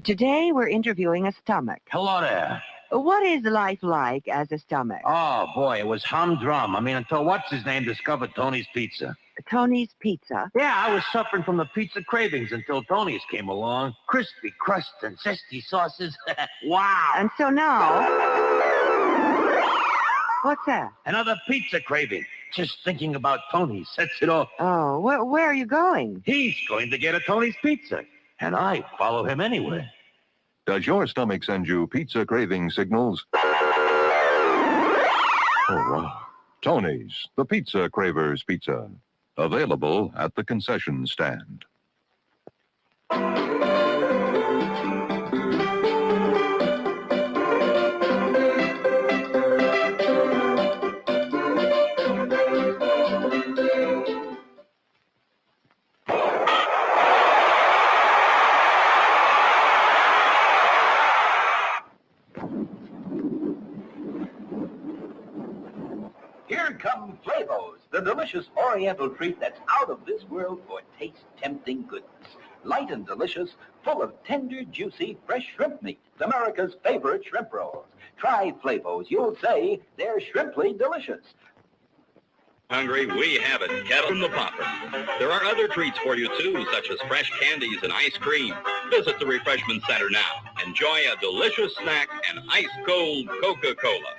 Today we're interviewing a stomach. Hello there. What is life like as a stomach? Oh, boy, it was humdrum. I mean, until what's-his-name discovered Tony's Pizza. Tony's Pizza? Yeah, I was suffering from the pizza cravings until Tony's came along. Crispy crust and zesty sauces. Wow. And so now... What's that? Another pizza craving. Just thinking about Tony sets it off. Oh, where are you going? He's going to get a Tony's Pizza, and I follow him anywhere. Does your stomach send you pizza craving signals? Oh, wow. Tony's, the Pizza Cravers Pizza. Available at the concession stand. Here come Flavos, the delicious Oriental treat that's out of this world for taste-tempting goodness. Light and delicious, full of tender, juicy, fresh shrimp meat. America's favorite shrimp rolls. Try Flavos. You'll say they're shrimply delicious. Hungry? We have it. Kettle from the popper. There are other treats for you, too, such as fresh candies and ice cream. Visit the Refreshment Center now. Enjoy a delicious snack and ice-cold Coca-Cola.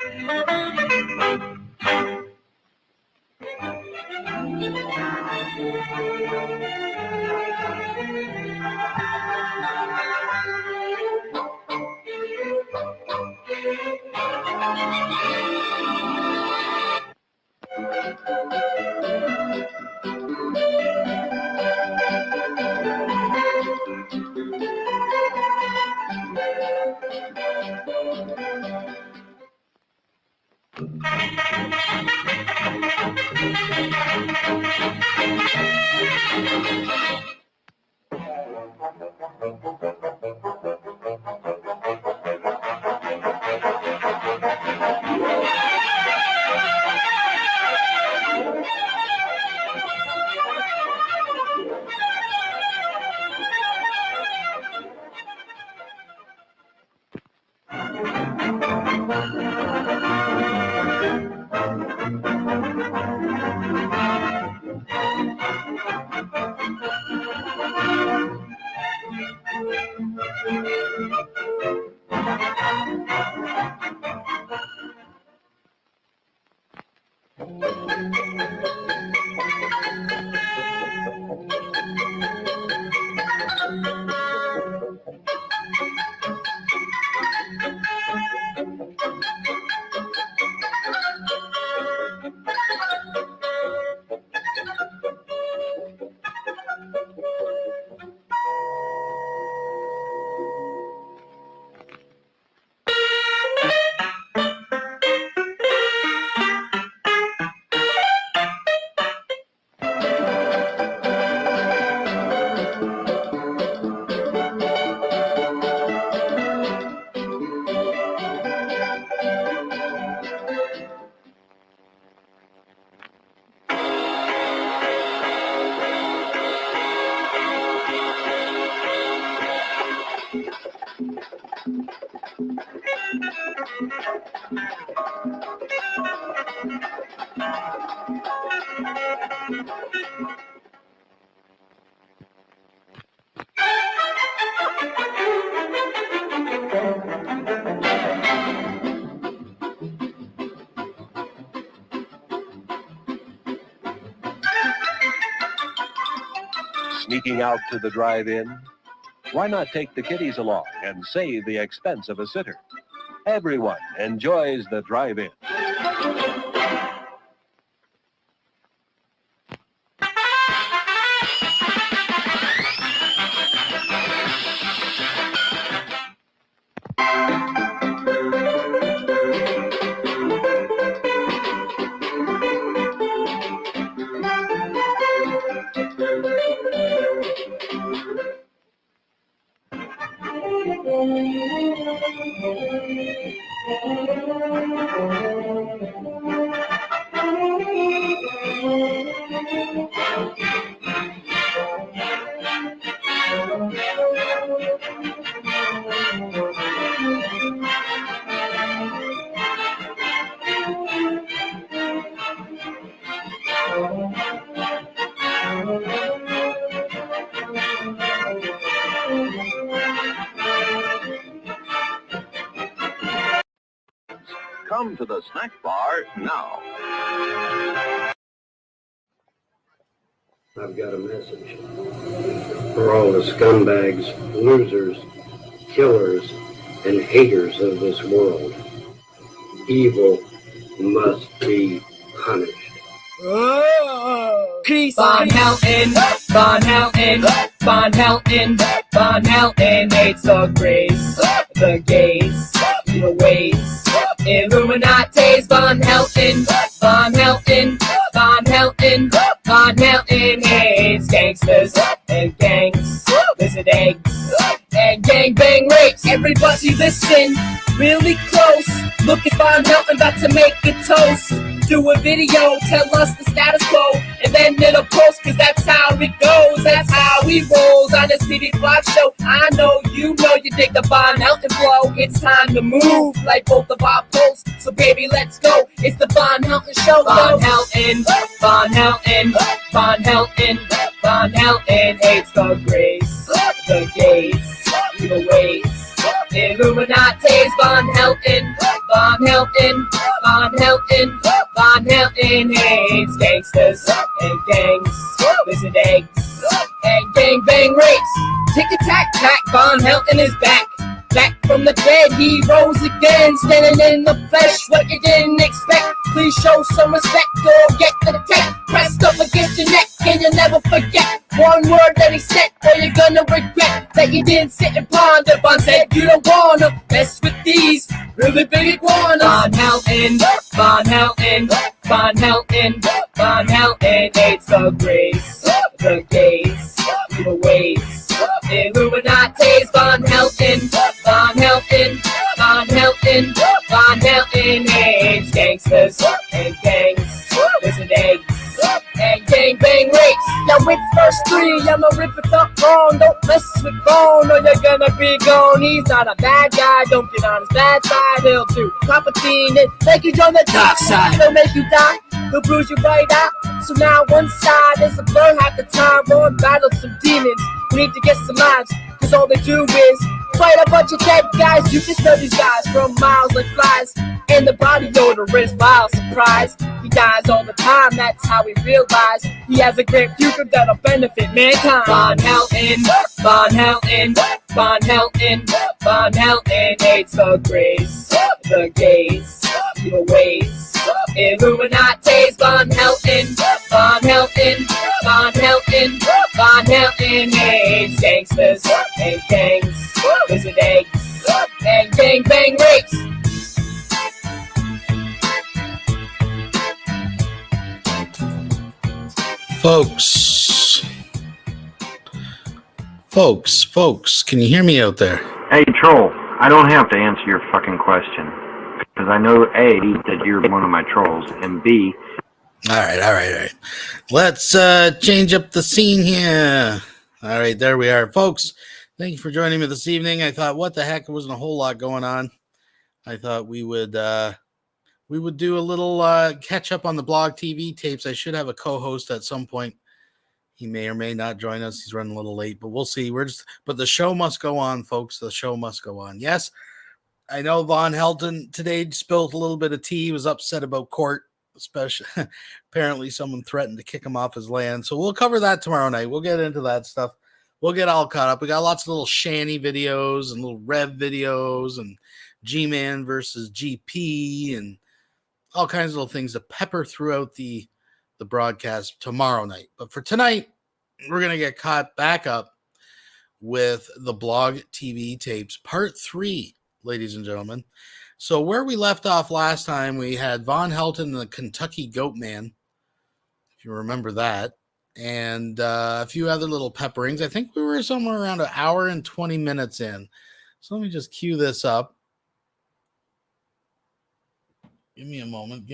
Sneaking out to the drive-in? Why not take the kiddies along and save the expense of a sitter? Everyone enjoys the drive-in. Down to the snack bar now. I've got a message for all the scumbags, losers, killers, and haters of this world. Evil must be punished. VONHELTON, VONHELTON, VONHELTON, VONHELTON hates the grace, the gays, the ways, Illuminates. VONHELTON, VONHELTON, VONHELTON, VONHELTON hates gangsters and gangs, lizard eggs, and gangbang rapes. Everybody listen really close. Look at VONHELTON about to make a toast. Do a video, tell us the status quo, and then it'll post, cause that's how it goes. That's how he rolls on this TV blog show. I know you dig the VONHELTON flow. It's time to move like both of our posts. So baby, let's go. It's the VONHELTON show. VONHELTON, VONHELTON, VONHELTON, VONHELTON hates the grace, the gays, the ways, Illuminates. VONHELTON, VONHELTON, VONHELTON, VONHELTON hates gangsters and gangs, lizard eggs, and gangbang rapes. Tick-a-tack-tack, VONHELTON is back. Back from the dead, he rose again, standing in the flesh. What you didn't expect, please show some respect or get to the tech. Pressed up against your neck and you'll never forget one word that he said, or you're gonna regret that you didn't sit and ponder. Von said you don't wanna mess with these really big iguanas. VONHELTON, VONHELTON, VONHELTON, VONHELTON hates the grace, the gays, the ways, Illuminates. VONHELTON, VONHELTON, VONHELTON, VONHELTON hates gangsters and gangs, lizard eggs, and gangbang rapes. Now it's verse 3, I'ma rip it up wrong. Don't mess with Bone or you're gonna be gone. He's not a bad guy, don't get on his bad side. He'll do Palpatine and make you join the dark side. He'll make you die, he'll bruise you right out. So now one side is a blur half the time. We're in battle some demons, we need to get some lives, cause all they do is fight a bunch of dead guys. You can smell these guys from miles like flies, and the body odor is vile. Surprise, he dies all the time, that's how we realize he has a great future that'll benefit mankind. VONHELTON, VONHELTON, VONHELTON, VONHELTON hates the grace, the gays, the ways, Illuminates. VONHELTON, VONHELTON, VONHELTON, VONHELTON hates gangsters and gangs, lizard eggs, and gangbang rapes. Folks, can you hear me out there? Hey, Troll, I don't have to answer your fucking question, because I know, A, that you're one of my trolls, and B... All right. Let's change up the scene here. All right, there we are. Folks, thank you for joining me this evening. I thought, what the heck, there wasn't a whole lot going on. I thought we would do a little catch up on the BLOGTV tapes. I should have a co-host at some point. He may or may not join us. He's running a little late, but we'll see. But the show must go on, folks. The show must go on. Yes, I know VONHELTON today spilled a little bit of tea. He was upset about court, especially. Apparently someone threatened to kick him off his land. So we'll cover that tomorrow night. We'll get into that stuff. We'll get all caught up. We got lots of little Shanny videos and little Rev videos and G-Man versus GP and all kinds of little things to pepper throughout the broadcast tomorrow night. But for tonight, we're going to get caught back up with the BLOGTV tapes, part 3, ladies and gentlemen. So where we left off last time, we had VONHELTON and the Kentucky Goat Man, if you remember that, and a few other little pepperings. I think we were somewhere around an hour and 20 minutes in. So let me just cue this up. Give me a moment.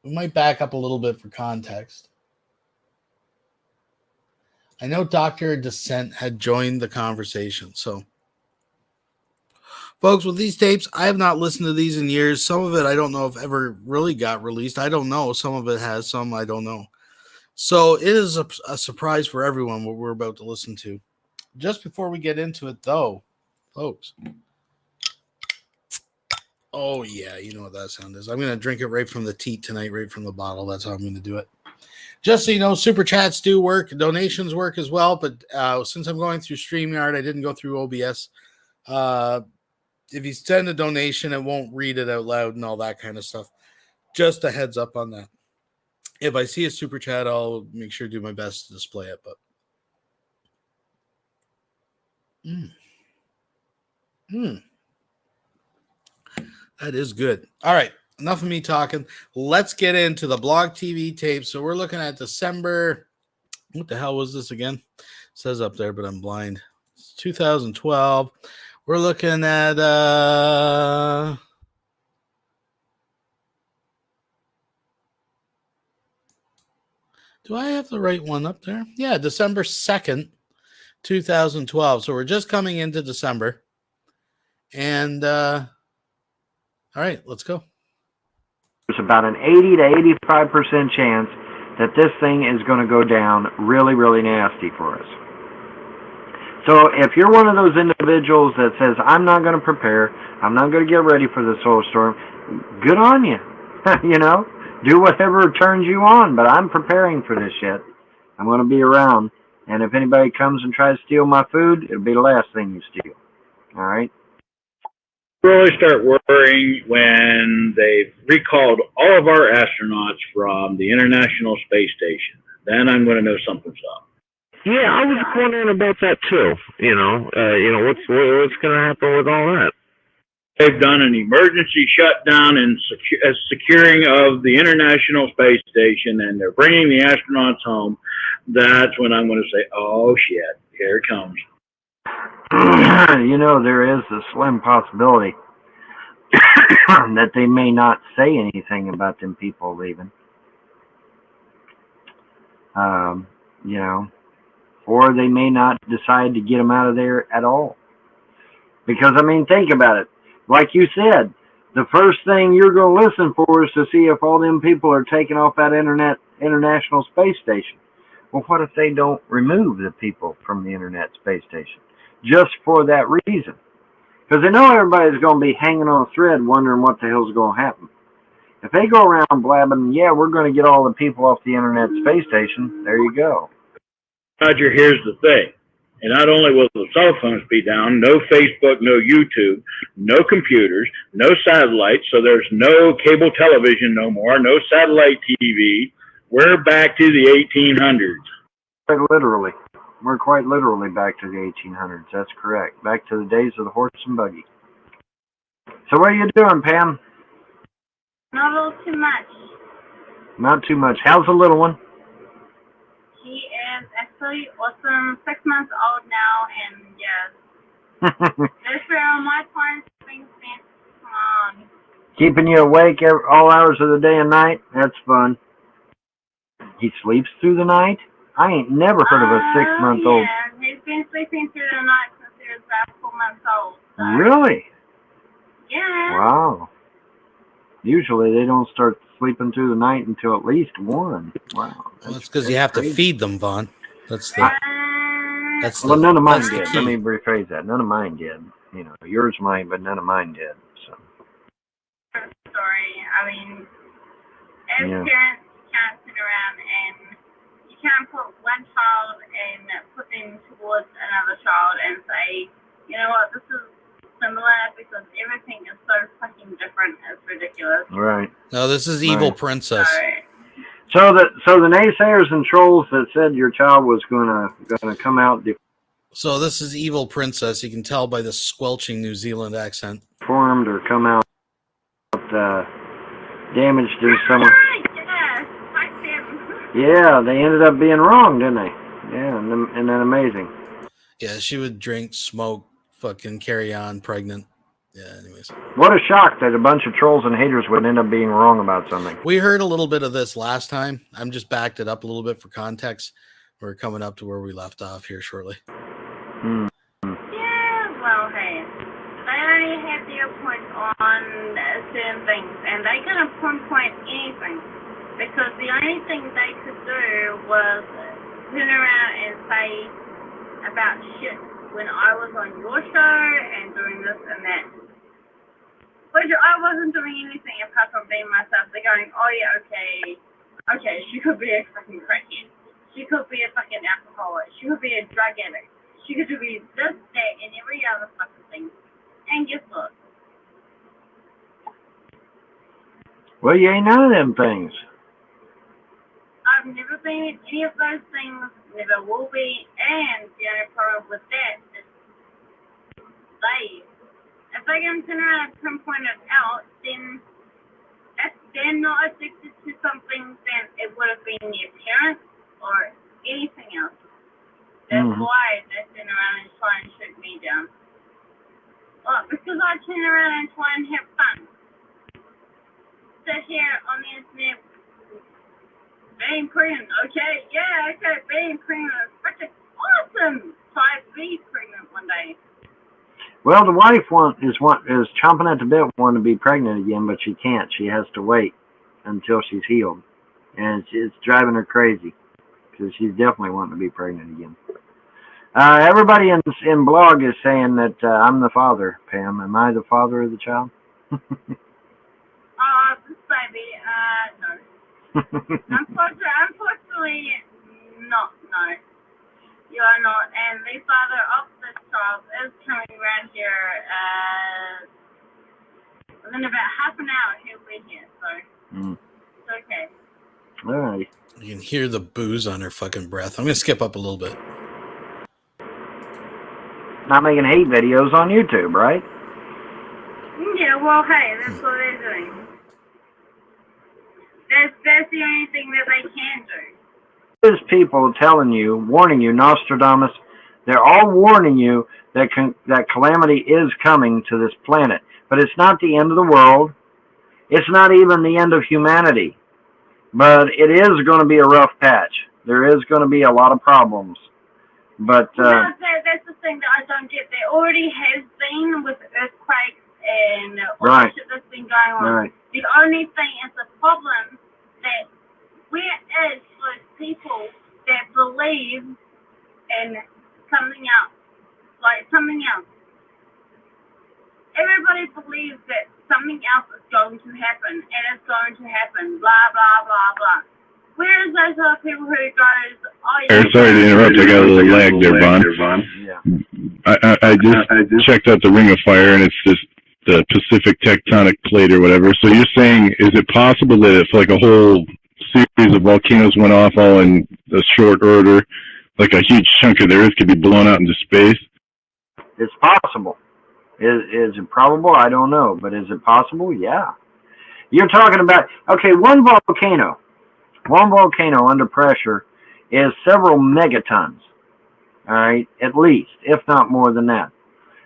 We might back up a little bit for context. I know Dr. Dissent had joined the conversation. So, folks, with these tapes, I have not listened to these in years. Some of it I don't know if ever really got released. I don't know. Some of it has, some I don't know. So it is a surprise for everyone what we're about to listen to. Just before we get into it, though, folks, Oh, yeah, you know what that sound is. I'm going to drink it right from the teat tonight, right from the bottle. That's how I'm going to do it. Just so you know, super chats do work. Donations work as well. But since I'm going through StreamYard, I didn't go through OBS. If you send a donation, it won't read it out loud and all that kind of stuff. Just a heads up on that. If I see a super chat, I'll make sure to do my best to display it. But that is good. All right. Enough of me talking. Let's get into the Blog TV tape. So we're looking at December. What the hell was this again? It says up there, but I'm blind. It's 2012. We're looking at do I have the right one up there? Yeah, December 2nd, 2012. So we're just coming into December. And all right, let's go. There's about an 80 to 85% chance that this thing is going to go down really, really nasty for us. So if you're one of those individuals that says, I'm not going to prepare, I'm not going to get ready for the solar storm, good on you. You know, do whatever turns you on, but I'm preparing for this shit. I'm going to be around, and if anybody comes and tries to steal my food, it'll be the last thing you steal. All right? Really start worrying when they've recalled all of our astronauts from the International Space Station. Then I'm going to know something's up. Yeah, I was wondering about that too. You know, what's going to happen with all that? They've done an emergency shutdown and securing of the International Space Station, and they're bringing the astronauts home. That's when I'm going to say, oh, shit, here it comes. You know, there is a slim possibility that they may not say anything about them people leaving. You know, or they may not decide to get them out of there at all. Because, I mean, think about it. Like you said, the first thing you're going to listen for is to see if all them people are taking off that International Space Station. Well, what if they don't remove the people from the Internet Space Station? Just for that reason. Because they know everybody's going to be hanging on a thread wondering what the hell's going to happen. If they go around blabbing, yeah, we're going to get all the people off the Internet Space Station, there you go. Roger, here's the thing. And not only will the cell phones be down, no Facebook, no YouTube, no computers, no satellites, so there's no cable television no more, no satellite TV. We're back to the 1800s. Quite literally. We're quite literally back to the 1800s. That's correct. Back to the days of the horse and buggy. So what are you doing, Pam? Not a little too much. Not too much. How's the little one? She is actually awesome. 6 months old now, and yeah. Therefore, on my part, things come on. Keeping you awake all hours of the day and night? That's fun. He sleeps through the night? I ain't never heard of a 6-month-old. Yeah, he's been sleeping through the night since he was about 4 months old. So. Really? Yeah. Wow. Usually they don't start sleeping through the night until at least 1. Wow. Well, that's because you have to feed them, Vaughn. That's the. Well, none of mine did. Let me rephrase that. None of mine did. You know, yours might, but none of mine did. So. Sorry. I mean, as parents, you can't sit around and you can't put one child and put them towards another child and say, you know what, this is similar, because everything is so fucking different. It's ridiculous. Right. No, this is Evil Princess. So the naysayers and trolls that said your child was gonna come out So this is Evil Princess. You can tell by the squelching New Zealand accent. Deformed or come out damaged in some way. Yeah, they ended up being wrong, didn't they? Yeah, isn't that amazing? Yeah, she would drink, smoke, fucking carry on, pregnant. Yeah, anyways. What a shock that a bunch of trolls and haters would end up being wrong about something. We heard a little bit of this last time. I'm just backed it up a little bit for context. We're coming up to where we left off here shortly. Yeah, well, hey, they only have their point on certain things, and they can pinpoint anything, because the only thing they could do was turn around and say about shit when I was on your show and doing this and that. Which I wasn't doing anything apart from being myself. They're going, oh yeah, okay, she could be a fucking crackhead. She could be a fucking alcoholic. She could be a drug addict. She could be this, that, and every other fucking thing. And guess what? Well, you ain't none of them things. I've never been any of those things, never will be, and the only problem with that is if they can turn around and pinpoint it out, then if they're not addicted to something, then it would have been their parents or anything else. That's why they turn around and try and shoot me down. Well, because I turn around and try and have fun. Sit here on the internet, being pregnant, okay, yeah, okay, being pregnant is freaking awesome. Try to be pregnant one day. Well, the wife is chomping at the bit wanting to be pregnant again, but she can't. She has to wait until she's healed, and it's driving her crazy because she's definitely wanting to be pregnant again. Everybody in blog is saying that I'm the father. Pam, am I the father of the child? This baby, no. Unfortunately, not, no. You are not, and the father of this child is coming around here within about half an hour. He'll be here, so it's okay. All right. You can hear the booze on her fucking breath. I'm going to skip up a little bit. Not making hate videos on YouTube, right? Yeah, well, hey, that's what they're doing. That's the only thing that they can do. There's people telling you, warning you, Nostradamus, they're all warning you that calamity is coming to this planet. But it's not the end of the world. It's not even the end of humanity. But it is going to be a rough patch. There is going to be a lot of problems. But that's the thing that I don't get. There already has been with earthquakes and all the shit that's been going on. Right. The only thing is the problem that where is those people that believe in something else, like something else? Everybody believes that something else is going to happen, and it's going to happen, blah, blah, blah, blah. Where is those other people who goes, oh, yeah. Sorry to interrupt, I got a little lag there, Vaughn. Yeah. I just checked out the Ring of Fire, and it's just the Pacific Tectonic Plate or whatever. So you're saying, is it possible that if like a whole series of volcanoes went off all in a short order, like a huge chunk of the Earth could be blown out into space? It's possible. Is it probable? I don't know. But is it possible? Yeah. You're talking about, okay, one volcano under pressure is several megatons. All right, at least, if not more than that.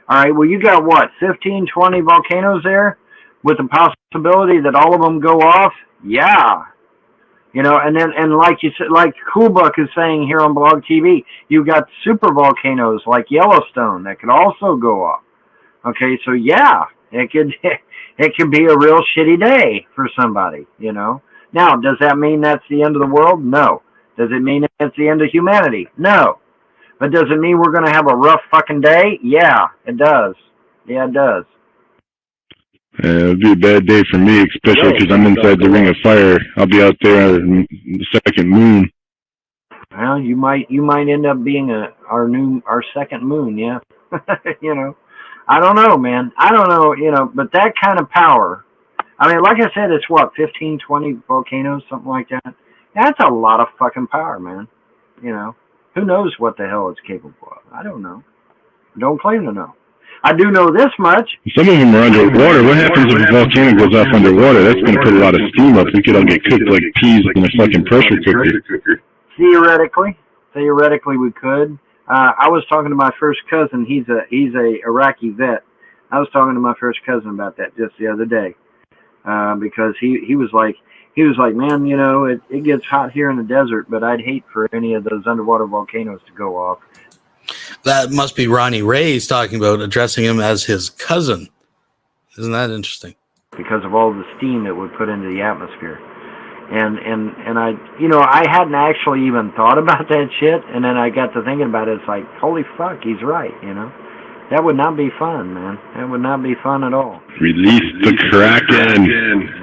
All right, well, you got what, 15, 20 volcanoes there with the possibility that all of them go off? Yeah. You know, and like you said, like Coolbuck is saying here on Blog TV, you've got super volcanoes like Yellowstone that could also go off. Okay, so yeah, it could be a real shitty day for somebody, you know. Now, does that mean that's the end of the world? No. Does it mean it's the end of humanity? No. But does it mean we're going to have a rough fucking day? Yeah, it does. Yeah, it does. It would be a bad day for me, especially because I'm inside the Ring of Fire. I'll be out there on the second moon. Well, you might end up being our second moon, yeah. You know, I don't know, man. I don't know, you know, but that kind of power. I mean, like I said, it's what, 15, 20 volcanoes, something like that. That's a lot of fucking power, man. You know, who knows what the hell it's capable of? I don't know. Don't claim to know. I do know this much. Some of them are underwater. What happens if a volcano goes off underwater? That's going to put a lot of steam up. We could all get cooked like peas in a fucking pressure cooker. Theoretically, we could. I was talking to my first cousin. He's a Iraqi vet. I was talking to my first cousin about that just the other day, because he was like, man, you know, it gets hot here in the desert, but I'd hate for any of those underwater volcanoes to go off. That must be Ronnie Ray's talking about, addressing him as his cousin. Isn't that interesting? Because of all the steam it would put into the atmosphere. And I, you know, I hadn't actually even thought about that shit, and then I got to thinking about it. It's like, holy fuck, he's right, you know. That would not be fun, man. That would not be fun at all. Release the Kraken.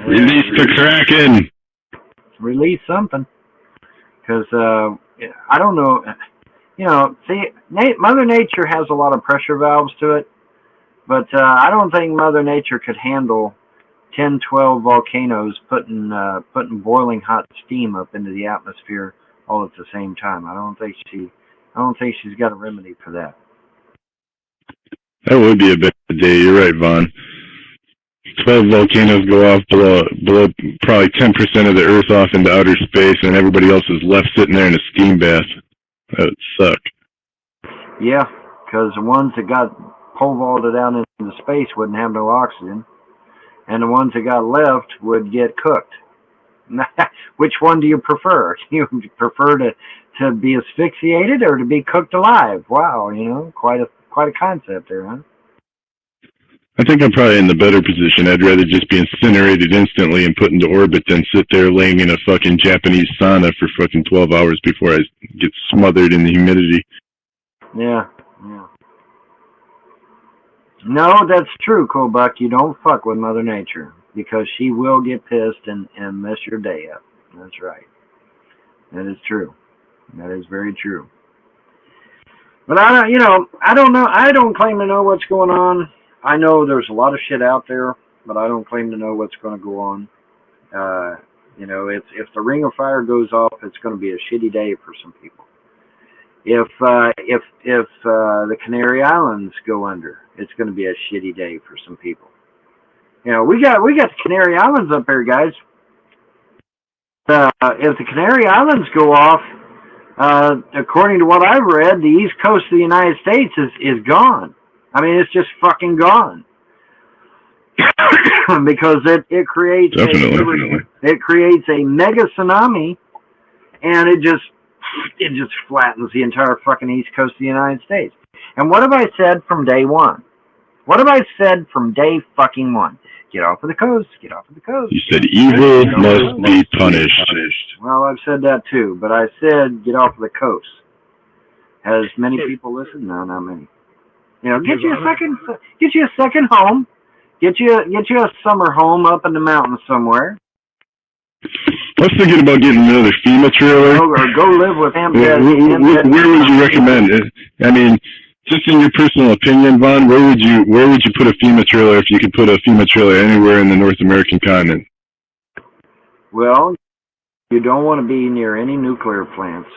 Release the Kraken. Release something. Because, I don't know. You know, see, Mother Nature has a lot of pressure valves to it. But I don't think Mother Nature could handle 10, 12 volcanoes putting boiling hot steam up into the atmosphere all at the same time. I don't think she's got a remedy for that. That would be a bad day. You're right, Vaughn. 12 volcanoes go off, blow probably 10% of the Earth off into outer space, and everybody else is left sitting there in a steam bath. That would suck. Yeah, because the ones that got pole vaulted out into space wouldn't have no oxygen, and the ones that got left would get cooked. Which one do you prefer? You prefer to be asphyxiated or to be cooked alive? Wow, you know, quite a concept there, huh? I think I'm probably in the better position. I'd rather just be incinerated instantly and put into orbit than sit there laying in a fucking Japanese sauna for fucking 12 hours before I get smothered in the humidity. Yeah. No, that's true, Cool Buck. You don't fuck with Mother Nature because she will get pissed and mess your day up. That's right. That is true. That is very true. But I don't know. I don't claim to know what's going on. I know there's a lot of shit out there, but I don't claim to know what's going to go on. You know, if the Ring of Fire goes off, it's going to be a shitty day for some people. If the Canary Islands go under, it's going to be a shitty day for some people. You know, we got the Canary Islands up here, guys. If the Canary Islands go off, according to what I've read, the east coast of the United States is gone. I mean, it's just fucking gone. Because it creates it creates a mega tsunami, and it just flattens the entire fucking east coast of the United States. And what have I said from day one? What have I said from day fucking one? Get off of the coast. Get off of the coast. You said evil must be punished. Well, I've said that too, but I said get off of the coast. Has many people listened? No, not many. You know, get you a second home. Get you a summer home up in the mountains somewhere. I was thinking about getting another FEMA trailer. Or go live with him. Where would you recommend it? I mean, just in your personal opinion, Vaughn, where would you put a FEMA trailer if you could put a FEMA trailer anywhere in the North American continent? Well, you don't want to be near any nuclear plants.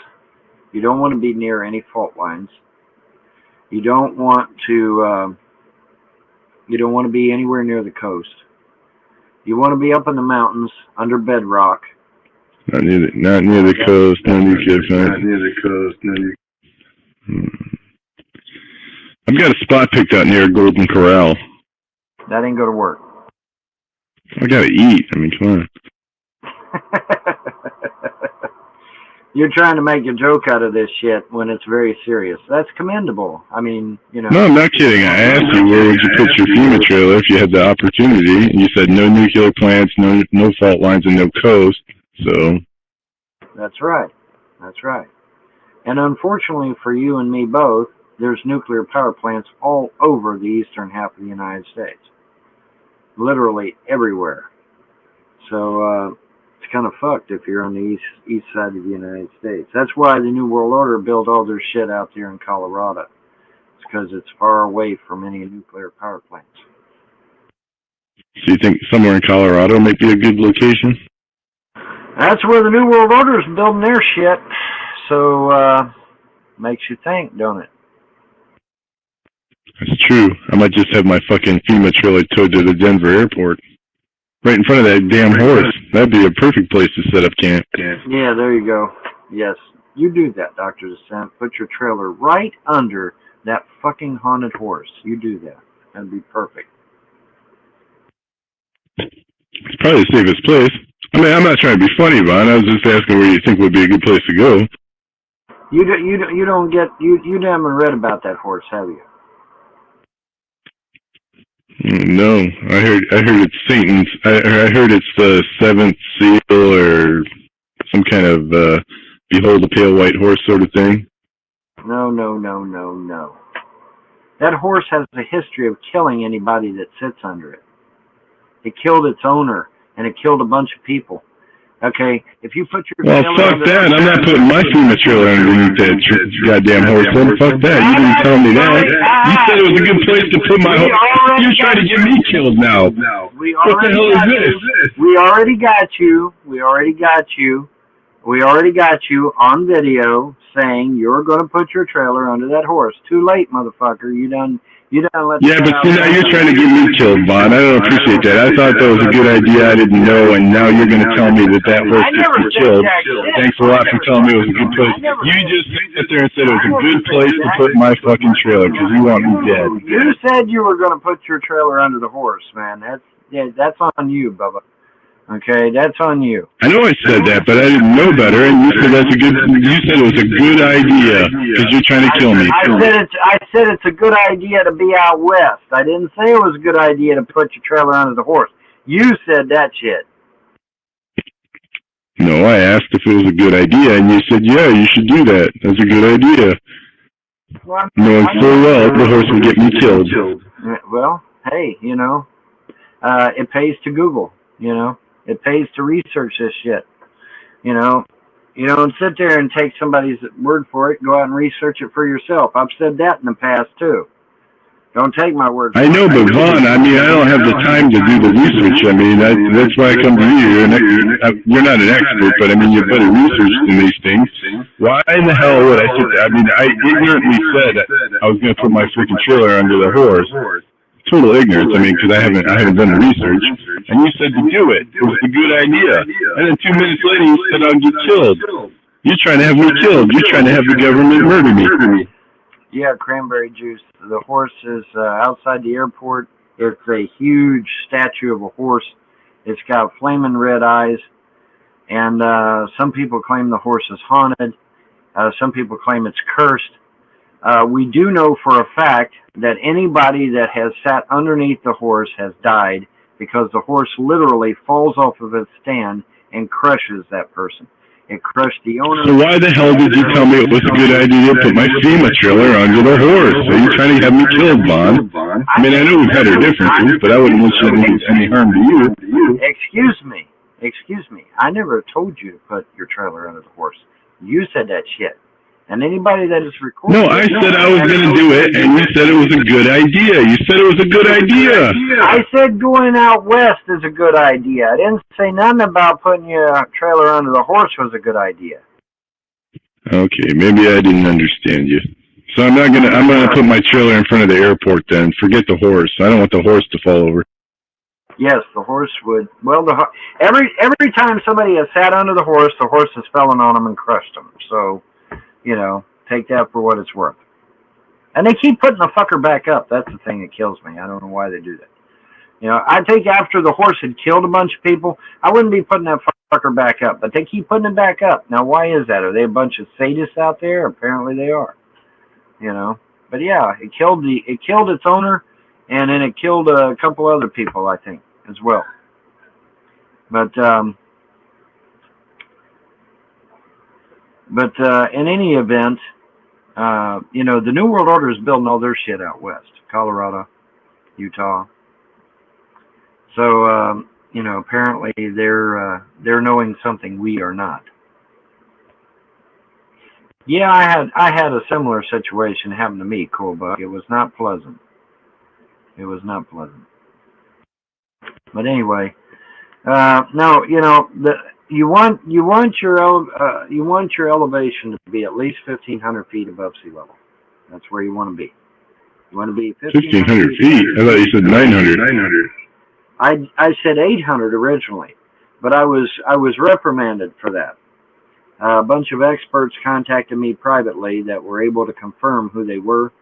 You don't want to be near any fault lines. You don't want to be anywhere near the coast. You want to be up in the mountains under bedrock. Not near the coast, no nuclear plants. Not near the coast, no nuclear. I've got a spot picked out near Golden Corral. That ain't gonna work. I gotta eat. I mean, come on. You're trying to make a joke out of this shit when it's very serious. That's commendable. I mean, you know. No, I'm not kidding. I asked you where would you put your FEMA trailer if you had the opportunity, and you said no nuclear plants, no fault lines, and no coast. So. That's right. That's right. And unfortunately for you and me both, there's nuclear power plants all over the eastern half of the United States. Literally everywhere. So, it's kind of fucked if you're on the east side of the United States. That's why the New World Order built all their shit out there in Colorado. It's because it's far away from any nuclear power plants. So you think somewhere in Colorado might be a good location? That's where the New World Order is building their shit. So, makes you think, don't it? That's true. I might just have my fucking FEMA trailer towed to the Denver airport. Right in front of that damn horse. That'd be a perfect place to set up camp. Yeah, there you go. Yes. You do that, Dr. Descent. Put your trailer right under that fucking haunted horse. You do that. That'd be perfect. It's probably the safest place. I mean, I'm not trying to be funny, Vaughn. I was just asking where you think would be a good place to go. You haven't read about that horse, have you? No, I heard it's Satan's. I heard it's the seventh seal or some kind of behold the pale white horse sort of thing. No. That horse has a history of killing anybody that sits under it. It killed its owner, and it killed a bunch of people. Okay, if you put your Well, fuck that. I'm not putting my FEMA trailer underneath that goddamn horse. Then fuck that. You didn't tell me that. You said it was a good place to put my horse. You're trying to get me killed now. What the hell is this? We already got you. We already got you. We already got you on video saying you're going to put your trailer under that horse. Too late, motherfucker. You done let. Yeah, but see, now you're trying to get me killed, Vaughn. I don't appreciate that. I thought that was a good idea. I didn't know, and now you're going to tell me that horse gets me killed. Thanks a lot for telling me it was a good place. You just sat there and said it was a good place to put my fucking trailer because you want me dead. You said you were going to put your trailer under the horse, man. That's on you, Bubba. Okay, that's on you. I know I said that, but I didn't know better, and you said you said it was a good idea because you're trying to kill me. I said it's a good idea to be out west. I didn't say it was a good idea to put your trailer under the horse. You said that shit. No, I asked if it was a good idea, and you said, yeah, you should do that. That's a good idea. Well, knowing full well the horse would get me killed. Well, hey, it pays to Google, It pays to research this shit. You don't sit there and take somebody's word for it. Go out and research it for yourself. I've said that in the past, too. Don't take my word for it. I know, but Vaughn, I don't have the time to do the research. That's why I come to you. You're not an expert, but you've done research in these things. Why in the hell would I sit there? I ignorantly said I was going to put my freaking trailer under the horse. Total ignorance, because I haven't done the research. And you said to do it. It was a good idea. And then 2 minutes later, you said I'd get killed. You're trying to have me killed. You're trying to have the government murder me. Yeah, cranberry juice. The horse is outside the airport. It's a huge statue of a horse. It's got flaming red eyes. And some people claim the horse is haunted. Some people claim it's cursed. We do know for a fact that anybody that has sat underneath the horse has died because the horse literally falls off of its stand and crushes that person. It crushed the owner. So why the hell did you tell me it was a good idea to put my FEMA trailer under the horse? Are you trying to have me killed, Vaughn? I know we've had our differences, but I wouldn't want you to do any harm to you. Excuse me. I never told you to put your trailer under the horse. You said that shit. And anybody that is recording... No, I said I was going to do it, and you said it was a good idea. You said it was a good idea. I said going out west is a good idea. I didn't say nothing about putting your trailer under the horse was a good idea. Okay, maybe I didn't understand you. So I'm going to put my trailer in front of the airport then. Forget the horse. I don't want the horse to fall over. Yes, the horse would... Well, every time somebody has sat under the horse has fallen on them and crushed them. So... take that for what it's worth. And they keep putting the fucker back up. That's the thing that kills me. I don't know why they do that. I think after the horse had killed a bunch of people, I wouldn't be putting that fucker back up. But they keep putting it back up. Now, why is that? Are they a bunch of sadists out there? Apparently they are. But yeah, it killed its owner, and then it killed a couple other people, I think, as well. But in any event, the New World Order is building all their shit out west, Colorado, Utah. So, apparently they're knowing something we are not. Yeah, I had a similar situation happen to me, Cool Buck. It was not pleasant. But anyway, no, you want your elevation to be at least 1,500 feet above sea level. That's where you want to be. You want to be 1,500 feet. I thought you said 900. I said 800 originally, but I was reprimanded for that. A bunch of experts contacted me privately that were able to confirm who they were,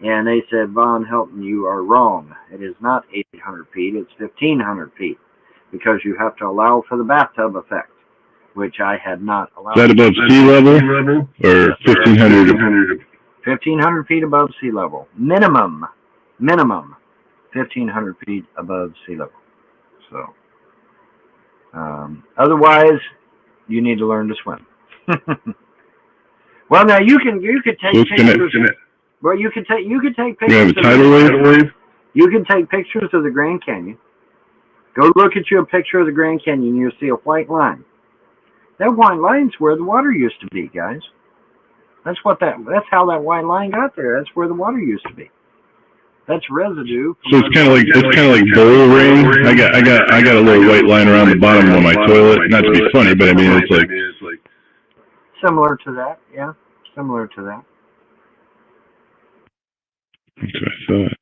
and they said, VONHELTON, you are wrong. It is not 800 feet. It's 1,500 feet. Because you have to allow for the bathtub effect, which I had not allowed. Is that above sea level or 1,500? 1,500 feet above sea level. Minimum 1,500 feet above sea level. So, otherwise, you need to learn to swim. Well, now you could take pictures. Well, you could take pictures. You have a tidal wave? You can take pictures of the Grand Canyon. Go look at a picture of the Grand Canyon. You'll see a white line. That white line's where the water used to be, guys. That's how that white line got there. That's where the water used to be. That's residue. So it's kind of like bowl ring. I got a little white line around the bottom of my toilet. Not to be funny, but I mean it's like similar to that. Yeah, similar to that. That's what I thought.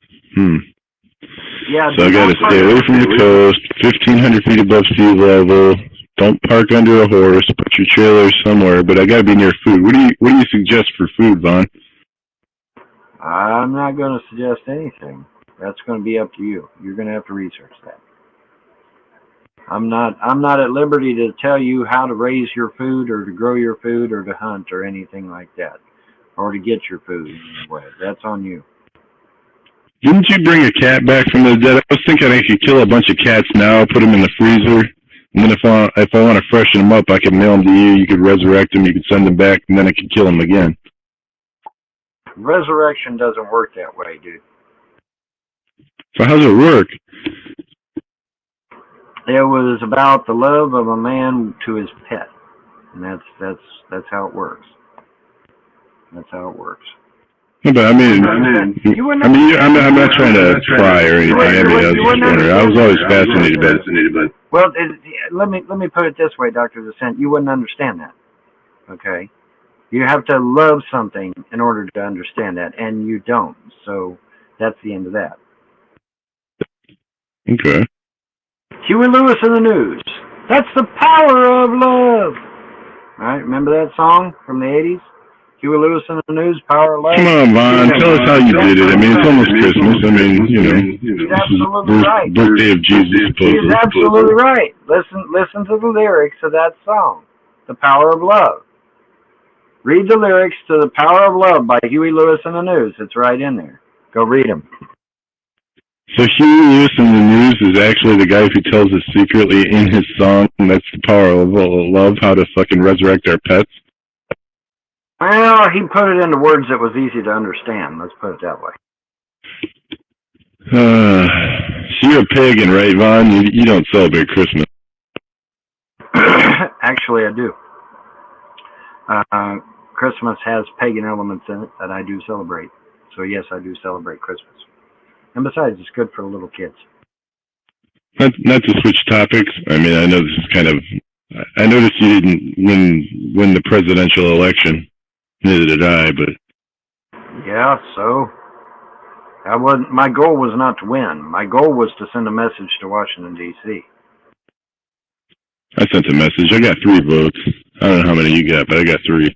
Yeah. So I got to stay away from the coast, 1,500 feet above sea level. Don't park under a horse. Put your trailer somewhere, but I got to be near food. What do you suggest for food, Vaughn? I'm not going to suggest anything. That's going to be up to you. You're going to have to research that. I'm not at liberty to tell you how to raise your food or to grow your food or to hunt or anything like that, or to get your food in any way. That's on you. Didn't you bring a cat back from the dead? I was thinking I could kill a bunch of cats now, put them in the freezer, and then if I want to freshen them up, I could mail them to you. You could resurrect them. You could send them back, and then I could kill them again. Resurrection doesn't work that way, dude. So how does it work? It was about the love of a man to his pet, and that's how it works. That's how it works. But I mean, I'm not trying to pry or anything. I mean, I was just wondering. I was always fascinated by it. Well, let me put it this way, Dr. Descent. You wouldn't understand that. Okay? You have to love something in order to understand that, and you don't. So that's the end of that. Okay. Huey Lewis in the News. That's the power of love. All right, remember that song from the 80s? Huey Lewis in the News, Power of Love. Come on, Vaughn. Tell us how you did it. I mean, it's almost Christmas. I mean, He's absolutely right. Birthday of Jesus, supposedly. He's absolutely right. Listen to the lyrics of that song, The Power of Love. Read the lyrics to The Power of Love by Huey Lewis in the News. It's right in there. Go read them. So Huey Lewis in the News is actually the guy who tells us secretly in his song, and that's the power of love, how to fucking resurrect our pets. Well, he put it into words that was easy to understand. Let's put it that way. So you're a pagan, right, Vaughn? You don't celebrate Christmas. Actually, I do. Christmas has pagan elements in it that I do celebrate. So yes, I do celebrate Christmas. And besides, it's good for little kids. Not to switch topics. I mean, I know this is kind of. I noticed you didn't win the presidential election. Neither did I, but. Yeah, so. My goal was not to win. My goal was to send a message to Washington, D.C. I sent a message. I got 3 votes. I don't know how many you got, but I got 3.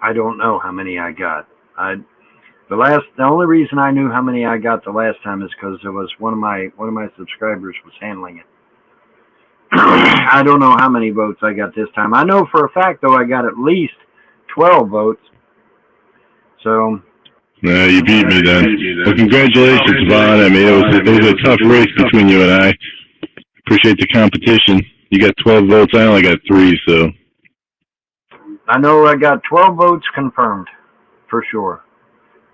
I don't know how many I got. The only reason I knew how many I got the last time is because it was one of my subscribers was handling it. I don't know how many votes I got this time. I know for a fact though I got at least 12 votes. So. You beat me then. Well, congratulations, Vaughn. I mean, it was a tough race between you and I. Appreciate the competition. You got 12 votes. I only got 3, so. I know I got 12 votes confirmed, for sure.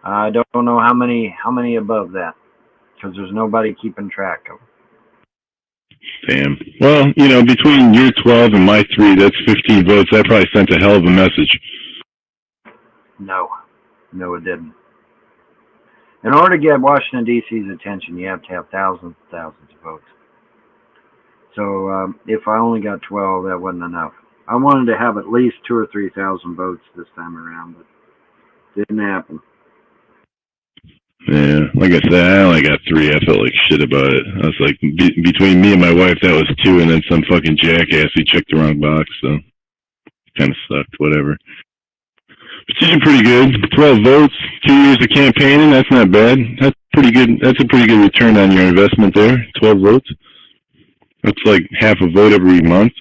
I don't know how many above that, because there's nobody keeping track of them. Damn. Well, between your 12 and my 3, that's 15 votes. I probably sent a hell of a message. No, it didn't. In order to get Washington, D.C.'s attention, you have to have thousands of votes. So if I only got 12, that wasn't enough. I wanted to have at least 2,000 or 3,000 votes this time around, but it didn't happen. Yeah, like I said, I only got 3. I felt like shit about it. I was like, between me and my wife, that was 2, and then some fucking jackass, he checked the wrong box, so kind of sucked, whatever. But you did pretty good. 12 votes, 2 years of campaigning, that's not bad. That's pretty good. That's a pretty good return on your investment there, 12 votes. That's like half a vote every month.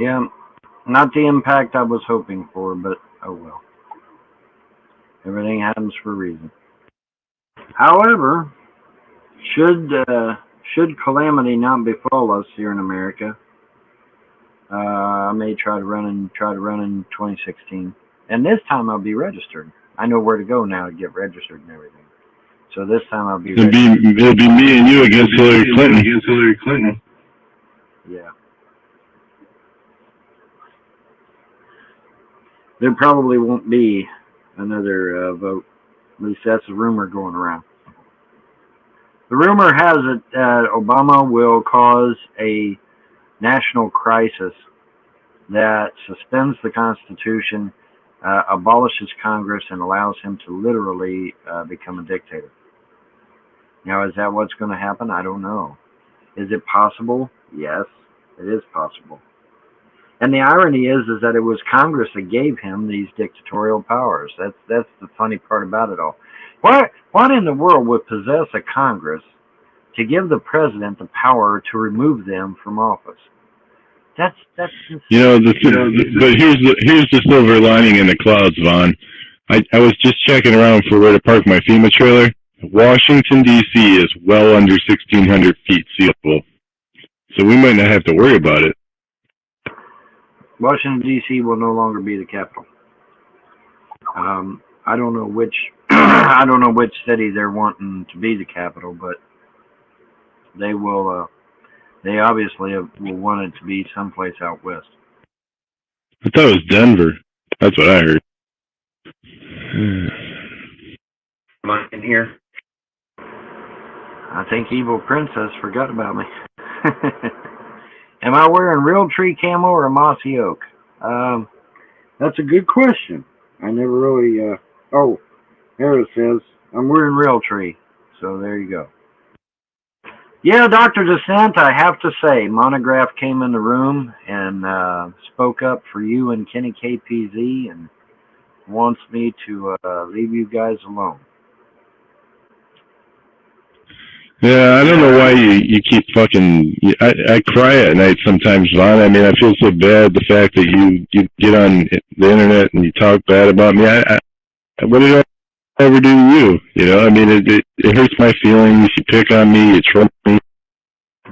Yeah, not the impact I was hoping for, but oh well. Everything happens for a reason. However, should calamity not befall us here in America, I may try to run in 2016. And this time I'll be registered. I know where to go now to get registered and everything. So this time I'll be registered. It'll be me and you against Hillary Clinton. Yeah. There probably won't be another vote. At least that's a rumor going around. The rumor has it that Obama will cause a national crisis that suspends the Constitution, abolishes Congress, and allows him to literally become a dictator. Now, is that what's going to happen? I don't know. Is it possible? Yes, it is possible. And the irony is that it was Congress that gave him these dictatorial powers. That's the funny part about it all. What in the world would possess a Congress to give the president the power to remove them from office? That's insane. But here's the silver lining in the clouds, Vaughn. I was just checking around for where to park my FEMA trailer. Washington, D.C. is well under 1,600 feet sea level, so we might not have to worry about it. Washington, D.C. will no longer be the capital. I don't know which I don't know which city they're wanting to be the capital, but they will. They obviously will want it to be someplace out west. I thought it was Denver. That's what I heard. Am I in here? I think Evil Princess forgot about me. Am I wearing real tree camo or mossy oak? That's a good question. I never really, oh, there it says, I'm wearing real tree. So there you go. Yeah, Dr. Descent, I have to say, Monograph came in the room and spoke up for you and Kenny KPZ and wants me to leave you guys alone. Yeah, I don't know why you keep fucking... I cry at night sometimes, Vaughn. I mean, I feel so bad, the fact that you get on the internet and you talk bad about me. What did I ever do to you? You know, I mean, it hurts my feelings. You pick on me, you troll me.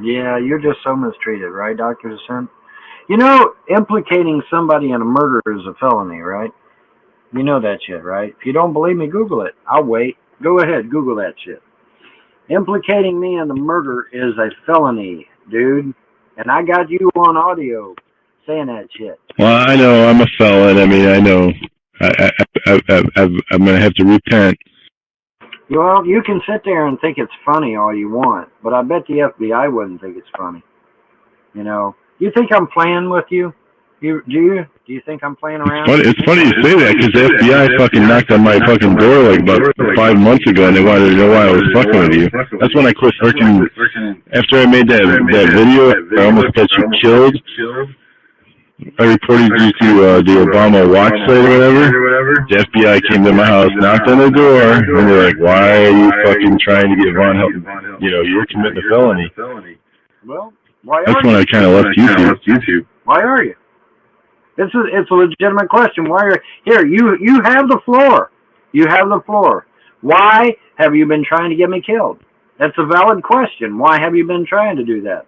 Yeah, you're just so mistreated, right, Dr. Descent? You know, implicating somebody in a murder is a felony, right? You know that shit, right? If you don't believe me, Google it. I'll wait. Go ahead, Google that shit. Implicating me in the murder is a felony, dude. And I got you on audio saying that shit. Well, I know I'm a felon. I mean, I know. I'm going to have to repent. Well, you can sit there and think it's funny all you want, but I bet the FBI wouldn't think it's funny. You know, you think I'm playing with you? Do you think I'm playing around? It's funny you say that, because the FBI fucking knocked on my fucking door like about 5 months ago, and they wanted to know why I was fucking with you. That's when I quit working. After I made that video, I almost got you killed. I reported you to the Obama watch site or whatever. The FBI came to my house, knocked on the door, and they're like, "Why are you fucking trying to get VONHELTON? You know, you're committing a felony." Well, why are That's when I kind of left YouTube. Why are you? It's a legitimate question. Why are here? You have the floor. You have the floor. Why have you been trying to get me killed? That's a valid question. Why have you been trying to do that?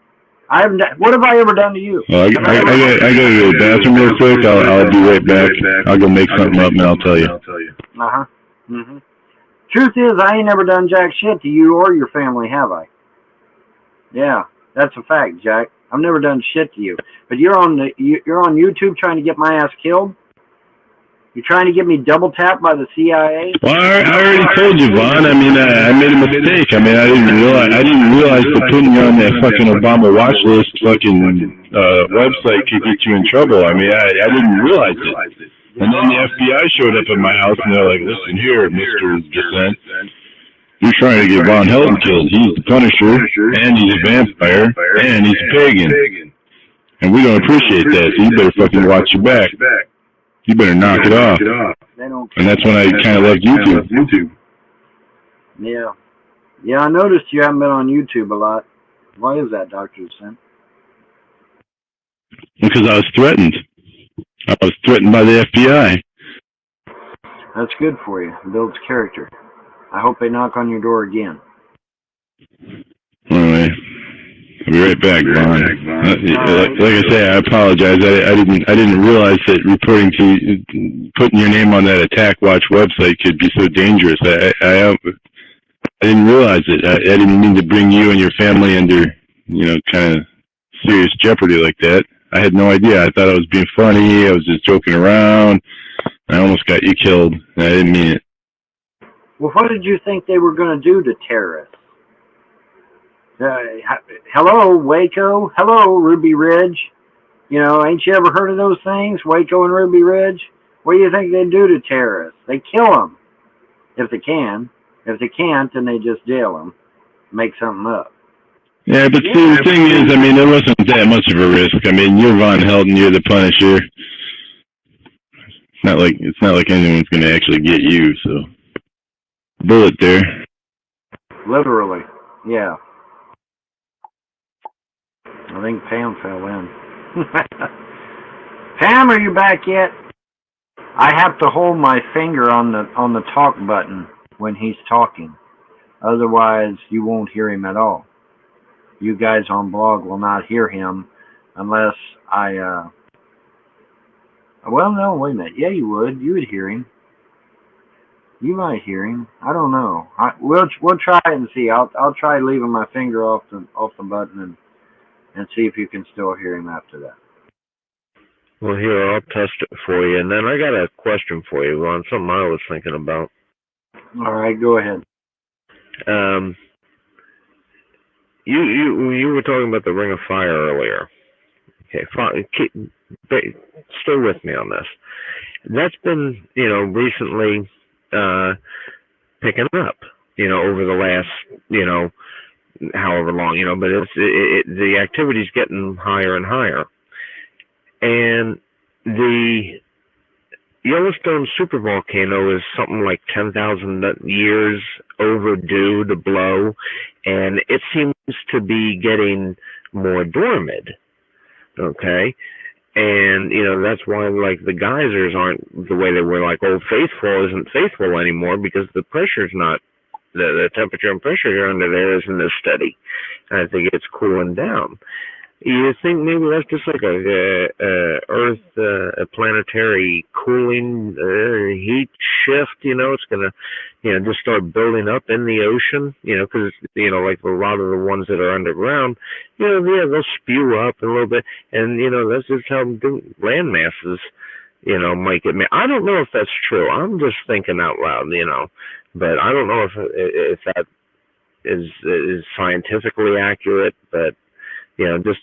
What have I ever done to you? Well, I gotta go to the bathroom real quick. I'll be right back. I'll go make something up and I'll tell you. Uh-huh. Mm-hmm. Truth is, I ain't never done jack shit to you or your family, have I? Yeah, that's a fact, Jack. I've never done shit to you. But you're on YouTube trying to get my ass killed? You're trying to get me double tapped by the CIA? Well, I already told you, Vaughn. I mean, I made a mistake. I mean, I didn't realize that putting you on that fucking Obama watch list fucking website could get you in trouble. I mean, I didn't realize it. And then the FBI showed up at my house and they're like, "Listen here, Mr. Descent. You're trying to get VONHELTON killed. He's the Punisher, and he's a vampire, and he's a pagan. And we don't appreciate that, so you better fucking watch your back. You better knock it off." And that's when I kind of left YouTube. Yeah. Yeah, I noticed you haven't been on YouTube a lot. Why is that, Dr. Descent? Because I was threatened. I was threatened by the FBI. That's good for you. It builds character. I hope they knock on your door again. All right. I'll be right back, Vaughn. Like I say, I apologize. I didn't realize that reporting to putting your name on that Attack Watch website could be so dangerous. I didn't realize it. I didn't mean to bring you and your family under, kind of serious jeopardy like that. I had no idea. I thought I was being funny. I was just joking around. I almost got you killed. I didn't mean it. Well, what did you think they were going to do to terrorists? Hello, Waco. Hello, Ruby Ridge. Ain't you ever heard of those things? Waco and Ruby Ridge? What do you think they do to terrorists? They kill them, if they can. If they can't, then they just jail them, make something up. Yeah, but see, the thing is, there wasn't that much of a risk. You're Von Helton, you're the Punisher. It's not like anyone's going to actually get you, so. Bullet there. Literally, yeah. I think Pam fell in. Pam, are you back yet? I have to hold my finger on the talk button when he's talking. Otherwise, you won't hear him at all. You guys on blog will not hear him unless I, well, no, wait a minute. Yeah, you would. You would hear him. You might hear him. I don't know. We'll try it and see. I'll try leaving my finger off the button and see if you can still hear him after that. Well, here, I'll test it for you. And then I got a question for you, Ron, something I was thinking about. All right, go ahead. You were talking about the Ring of Fire earlier. Okay, fine. Stay with me on this. That's been, recently picking up, over the last, however long, but the activity's getting higher and higher. And the Yellowstone supervolcano is something like 10,000 years overdue to blow, and it seems to be getting more dormant. Okay? And, that's why, the geysers aren't the way they were. Old Faithful isn't faithful anymore because the pressure's not, the temperature and pressure under there isn't as steady. And I think it's cooling down. You think maybe that's just like a planetary cooling heat shift, it's going to, just start building up in the ocean, because, like a lot of the ones that are underground, they'll spew up a little bit, and, that's just how land masses, might get made. I don't know if that's true. I'm just thinking out loud, but I don't know if that is scientifically accurate, but it was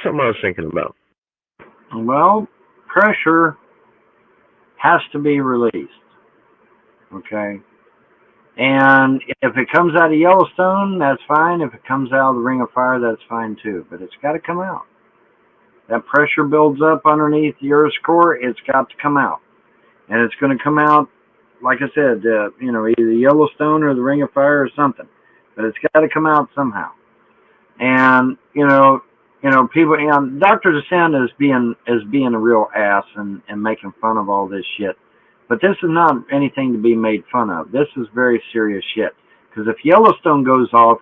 something I was thinking about. Well, pressure has to be released, okay? And if it comes out of Yellowstone, that's fine. If it comes out of the Ring of Fire, that's fine too. But it's got to come out. That pressure builds up underneath the Earth's core. It's got to come out. And it's going to come out, like I said, either Yellowstone or the Ring of Fire or something. But it's got to come out somehow. And people, Dr. DeSantis is being a real ass and making fun of all this shit. But this is not anything to be made fun of. This is very serious shit. Because if Yellowstone goes off,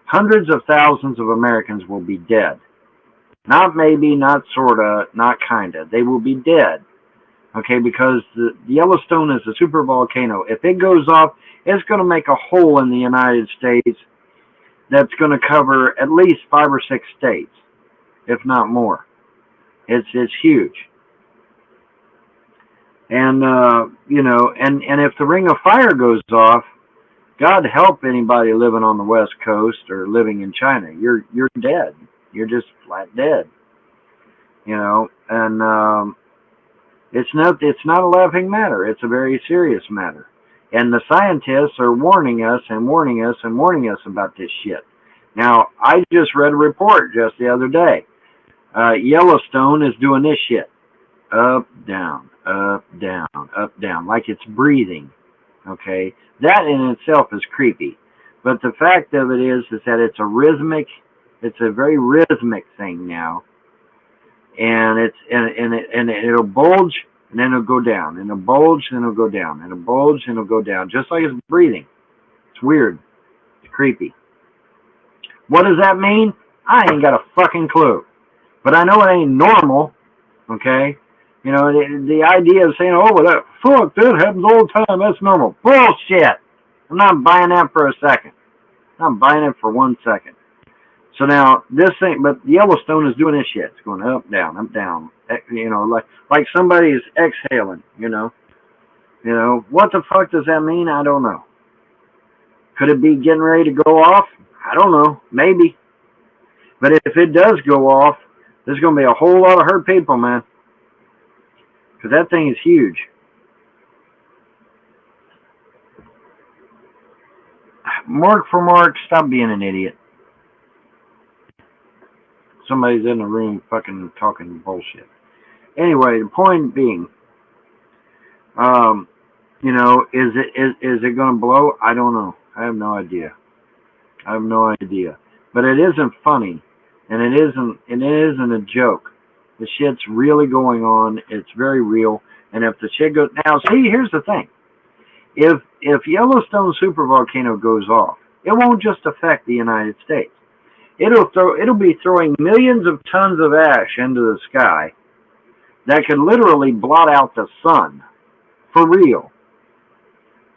hundreds of thousands of Americans will be dead. Not maybe, not sorta, not kinda. They will be dead. Okay, because the Yellowstone is a supervolcano. If it goes off, it's going to make a hole in the United States that's going to cover at least 5 or 6 states, if not more. It's huge. And, and if the Ring of Fire goes off, God help anybody living on the West Coast or living in China. You're dead. You're just flat dead. And it's not a laughing matter. It's a very serious matter. And the scientists are warning us and warning us and warning us about this shit. Now, I just read a report just the other day. Yellowstone is doing this shit. Up, down, up, down, up, down. Like it's breathing. Okay? That in itself is creepy. But the fact of it is that it's a very rhythmic thing now. And it'll bulge, and then it'll go down, and it'll bulge, and it'll go down, and it'll bulge, and it'll go down, just like it's breathing. It's weird. It's creepy. What does that mean? I ain't got a fucking clue. But I know it ain't normal, okay? You know, the idea of saying, oh, well, that happens all the time, that's normal. Bullshit! I'm not buying that for a second. I'm buying it for 1 second. So now, this thing, but Yellowstone is doing this shit. It's going up, down, you know, like somebody's exhaling, you know. You know, what the fuck does that mean? I don't know. Could it be getting ready to go off? I don't know. Maybe. But if it does go off, there's going to be a whole lot of hurt people, man. Because that thing is huge. Mark for Mark, stop being an idiot. Somebody's in the room fucking talking bullshit. Anyway, the point being, you know, is it going to blow? I don't know. I have no idea. I have no idea. But it isn't funny, and it isn't a joke. The shit's really going on. It's very real. And if the shit goes now, see, here's the thing. If Yellowstone supervolcano goes off, it won't just affect the United States. It'll be throwing millions of tons of ash into the sky that could literally blot out the sun. For real.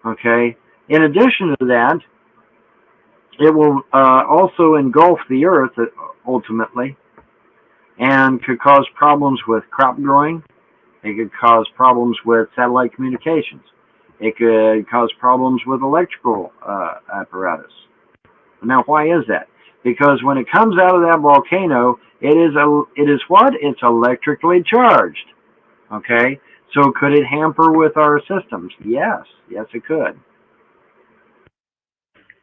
Okay? In addition to that, it will also engulf the earth ultimately and could cause problems with crop growing. It could cause problems with satellite communications. It could cause problems with electrical apparatus. Now, why is that? Because when it comes out of that volcano, it is what? It's electrically charged. Okay? So could it hamper with our systems? Yes. Yes, it could.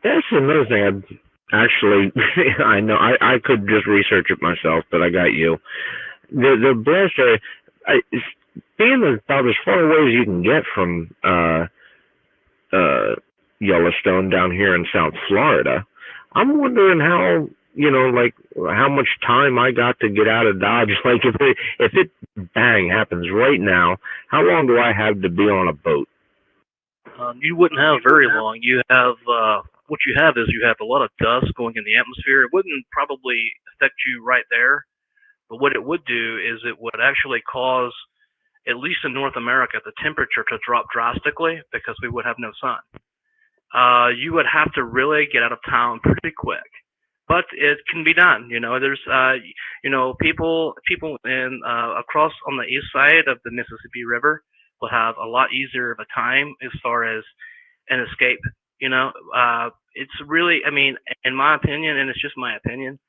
That's another thing. I know I could just research it myself, but I got you. The blast area, being about as far away as you can get from Yellowstone down here in South Florida, I'm wondering how, you know, like how much time I got to get out of Dodge. Like if it bang happens right now, how long do I have to be on a boat? You wouldn't have very long. You have what you have is you have a lot of dust going in the atmosphere. It wouldn't probably affect you right there, but what it would do is it would actually cause, at least in North America, the temperature to drop drastically because we would have no sun. You would have to really get out of town pretty quick, but it can be done. You know, there's you know, people in across on the east side of the Mississippi River will have a lot easier of a time as far as an escape. You know, it's really, I mean, in my opinion, and it's just my opinion,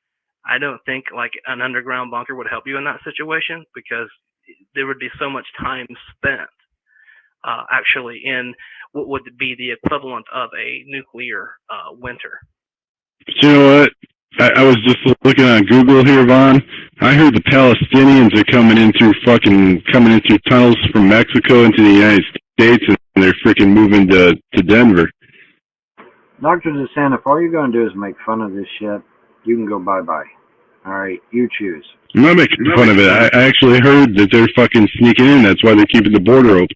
I don't think like an underground bunker would help you in that situation because there would be so much time spent actually in what would be the equivalent of a nuclear winter. You know what? I was just looking on Google here, Vaughn. I heard the Palestinians are coming in through tunnels from Mexico into the United States, and they're freaking moving to Denver. Dr. DeSanta, if all you're going to do is make fun of this shit, you can go bye-bye. All right, you choose. I'm not making fun of it. I actually heard that they're fucking sneaking in. That's why they're keeping the border open.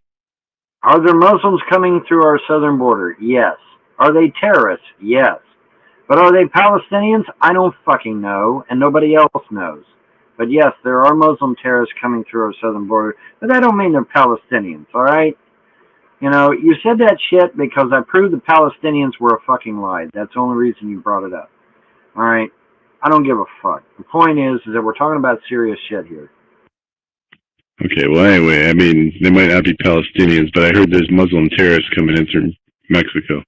Are there Muslims coming through our southern border? Yes. Are they terrorists? Yes. But are they Palestinians? I don't fucking know, and nobody else knows. But yes, there are Muslim terrorists coming through our southern border, but that don't mean they're Palestinians, all right? You know, you said that shit because I proved the Palestinians were a fucking lie. That's the only reason you brought it up. All right? I don't give a fuck. The point is that we're talking about serious shit here. Okay, well, anyway, I mean, they might not be Palestinians, but I heard there's Muslim terrorists coming in through Mexico.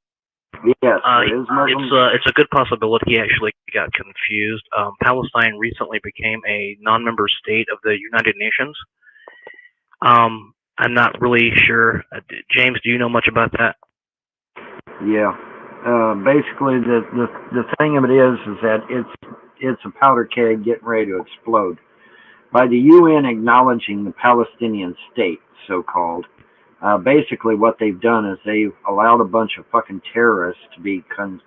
Yes, it is Muslim. It's a good possibility he actually got confused. Palestine recently became a non-member state of the United Nations. I'm not really sure. James, do you know much about that? Yeah. Basically, the thing of it is that it's a powder keg getting ready to explode. By the UN acknowledging the Palestinian state, so-called, basically what they've done is they've allowed a bunch of fucking terrorists to be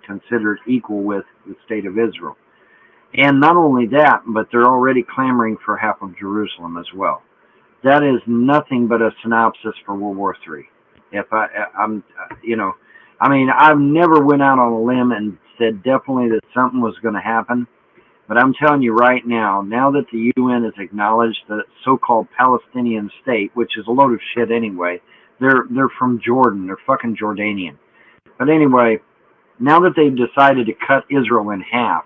considered equal with the state of Israel. And not only that, but they're already clamoring for half of Jerusalem as well. That is nothing but a synopsis for World War III. If I'm, you know, I mean, I've never went out on a limb and said definitely that something was going to happen, But I'm telling you right now, now that the UN has acknowledged the so-called Palestinian state, which is a load of shit anyway, they're from Jordan. They're fucking Jordanian. But anyway, now that they've decided to cut Israel in half,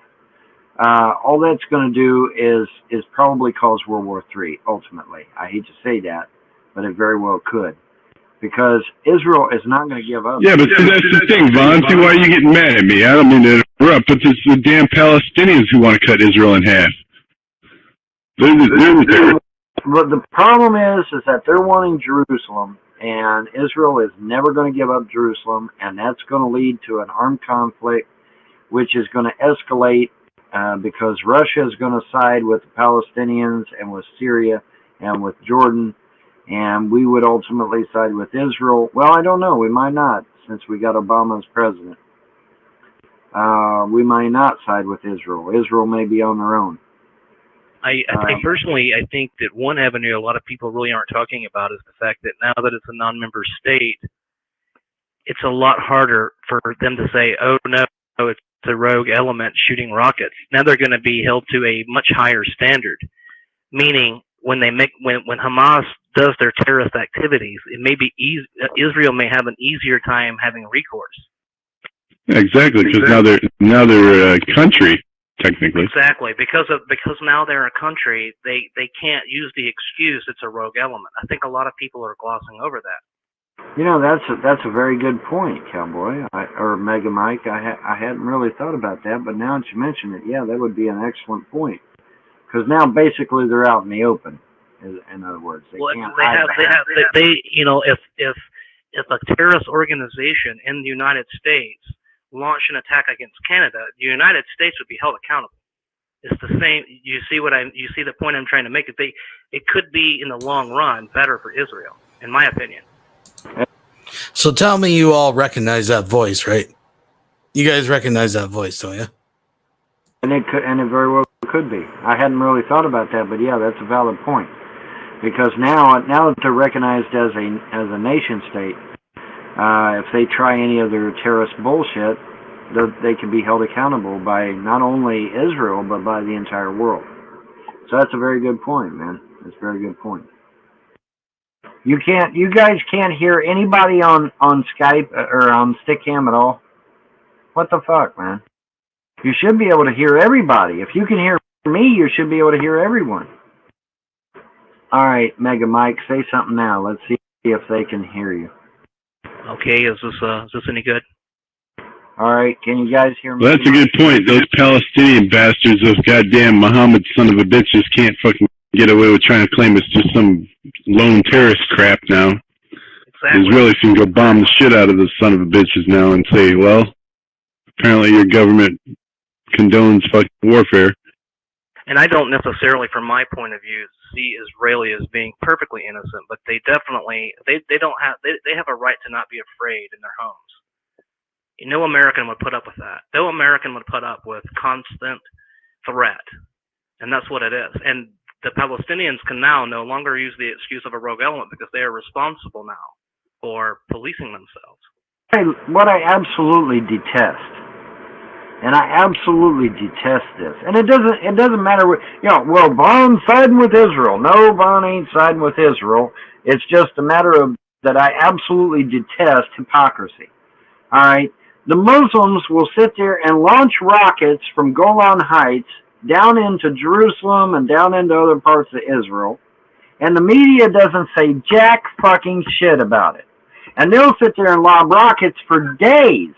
all that's going to do is probably cause World War III, ultimately. I hate to say that, but it very well could. Because Israel is not going to give up. Yeah, but see, that's the thing, Vaughn. See, why are you getting mad at me? I don't mean to interrupt, but it's the damn Palestinians who want to cut Israel in half. But the problem is that they're wanting Jerusalem, and Israel is never going to give up Jerusalem, and that's going to lead to an armed conflict, which is going to escalate because Russia is going to side with the Palestinians and with Syria and with Jordan, and we would ultimately side with Israel. Well, I don't know. We might not, since we got Obama as president. We might not side with Israel. Israel may be on their own. I personally, I think that one avenue a lot of people really aren't talking about is the fact that now that it's a non-member state, it's a lot harder for them to say, oh, no, it's a rogue element shooting rockets. Now they're going to be held to a much higher standard, meaning when Hamas does their terrorist activities, it may be Israel may have an easier time having recourse. Exactly, because now they're a country technically. Exactly, because now they're a country, they can't use the excuse it's a rogue element. I think a lot of people are glossing over that. You know, that's a very good point, Cowboy, or Mega Mike. I hadn't really thought about that, but now that you mention it, yeah, that would be an excellent point. Because now basically they're out in the open. In other words, they can't hide. You know, if a terrorist organization in the United States launched an attack against Canada, the United States would be held accountable. It's the same. You see the point I'm trying to make. It could be in the long run better for Israel, in my opinion. So tell me, you all recognize that voice, right? You guys recognize that voice, don't you? And it very well could be. I hadn't really thought about that, but yeah, that's a valid point. Because now that they're recognized as a nation state, if they try any of their terrorist bullshit, they can be held accountable by not only Israel but by the entire world. So that's a very good point, man. That's a very good point. You guys can't hear anybody on Skype or on Stickcam at all? What the fuck, man? You should be able to hear everybody. If you can hear me, you should be able to hear everyone. All right, Mega Mike, say something now. Let's see if they can hear you. Okay, is this any good? All right, can you guys hear me? Well, that's a good point. Those Palestinian bastards, those goddamn Muhammad son of a bitches can't fucking get away with trying to claim it's just some lone terrorist crap now. Exactly. Israelis can go bomb the shit out of those son of a bitches now and say, well, apparently your government condones fucking warfare. And I don't necessarily, from my point of view, see Israeli as being perfectly innocent, but they definitely they have a right to not be afraid in their homes. No American would put up with that. No American would put up with constant threat, and that's what it is. And the Palestinians can now no longer use the excuse of a rogue element because they are responsible now for policing themselves. What I absolutely detest. And I absolutely detest this. And it doesn't matter what, well, Vaughn's siding with Israel. No, Vaughn ain't siding with Israel. It's just a matter of that I absolutely detest hypocrisy. All right? The Muslims will sit there and launch rockets from Golan Heights down into Jerusalem and down into other parts of Israel. And the media doesn't say jack fucking shit about it. And they'll sit there and lob rockets for days.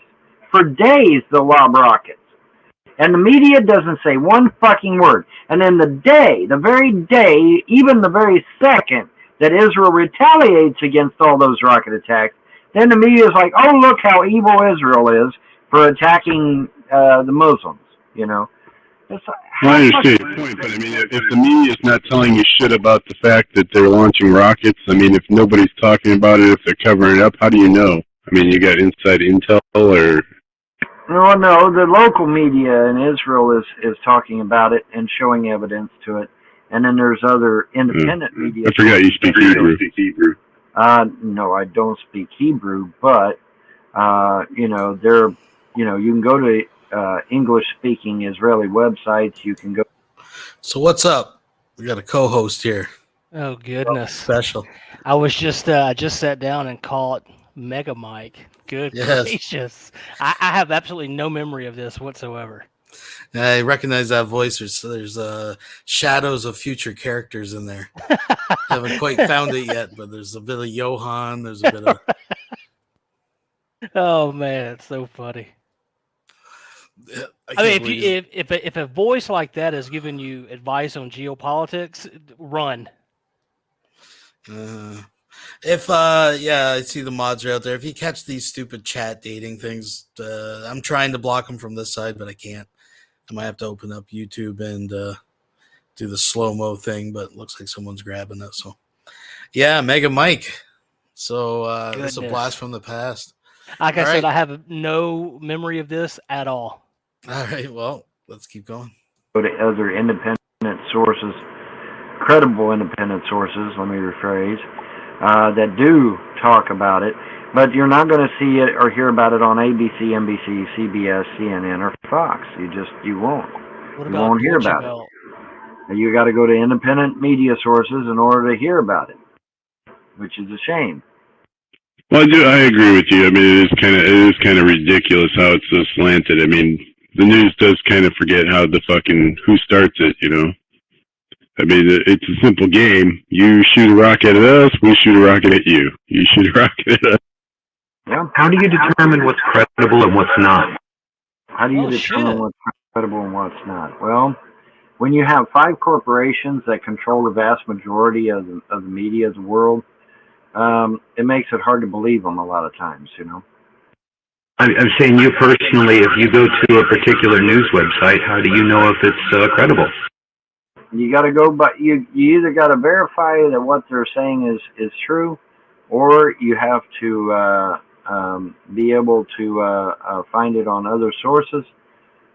For days, they'll lob rockets. And the media doesn't say one fucking word. And then the very day, even the very second that Israel retaliates against all those rocket attacks, then the media is like, oh, look how evil Israel is for attacking the Muslims, I understand your point, but I mean, if the media is not telling you shit about the fact that they're launching rockets, I mean, if nobody's talking about it, if they're covering it up, how do you know? I mean, you got inside intel or... No, the local media in Israel is talking about it and showing evidence to it. And then there's other independent media. I forgot you speak Hebrew. No, I don't speak Hebrew, but, you can go to English-speaking Israeli websites. You can go. So what's up? We got a co-host here. Oh goodness! Special. I was just just sat down and caught Mega Mike. Good Yes. gracious! I have absolutely no memory of this whatsoever. I recognize that voice. There's shadows of future characters in there. Haven't quite found it yet, but there's a bit of Johan. There's a bit of. Oh man, it's so funny. I mean, if a voice like that is giving you advice on geopolitics, run. Yeah, I see the mods are out there. If you catch these stupid chat dating things, I'm trying to block them from this side, but I can't. I might have to open up YouTube and do the slow-mo thing, but it looks like someone's grabbing it. So, yeah, Mega Mike. So this is a blast from the past. Like I said, I have no memory of this at all. All right, well, let's keep going. Go to other independent sources, credible independent sources, let me rephrase, that do talk about it, but you're not going to see it or hear about it on ABC, NBC, CBS, CNN, or Fox. You won't. You won't hear about it. You got to go to independent media sources in order to hear about it, which is a shame. Well, I agree with you. I mean, it is kind of ridiculous how it's so slanted. I mean, the news does kind of forget who starts it, you know. I mean, it's a simple game. You shoot a rocket at us, we shoot a rocket at you. You shoot a rocket at us. Yeah. How do you determine what's credible and what's not? How do you determine what's credible and what's not? Well, when you have 5 corporations that control the vast majority of the media of the world, it makes it hard to believe them a lot of times, you know. I'm saying you personally, if you go to a particular news website, how do you know if it's credible? You got to go, but you either got to verify that what they're saying is true, or you have to be able to find it on other sources.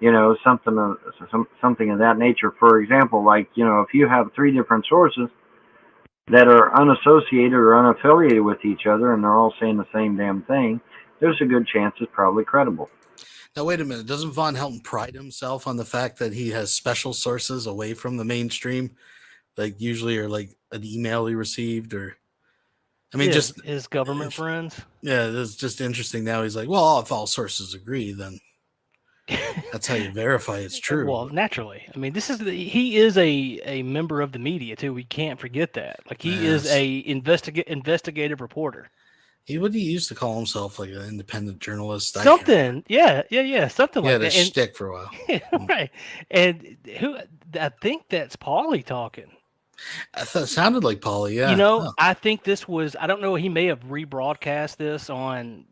You know, something of that nature. For example, like, you know, if you have 3 different sources that are unassociated or unaffiliated with each other, and they're all saying the same damn thing, there's a good chance it's probably credible. Now, wait a minute. Doesn't Von Helton pride himself on the fact that he has special sources away from the mainstream? Like, usually are like an email he received, or... I mean, just... his government friends? Yeah, it's just interesting now. He's like, well, if all sources agree, then that's how you verify it's true. Well, naturally. I mean, he is a member of the media, too. We can't forget that. Like, he is a investigative reporter. He used to call himself like an independent journalist. Something, yeah, something like that. He had a shtick for a while. Right. And I think that's Paulie talking. I thought it sounded like Paulie, yeah. You know, I think this was, I don't know, he may have rebroadcast this on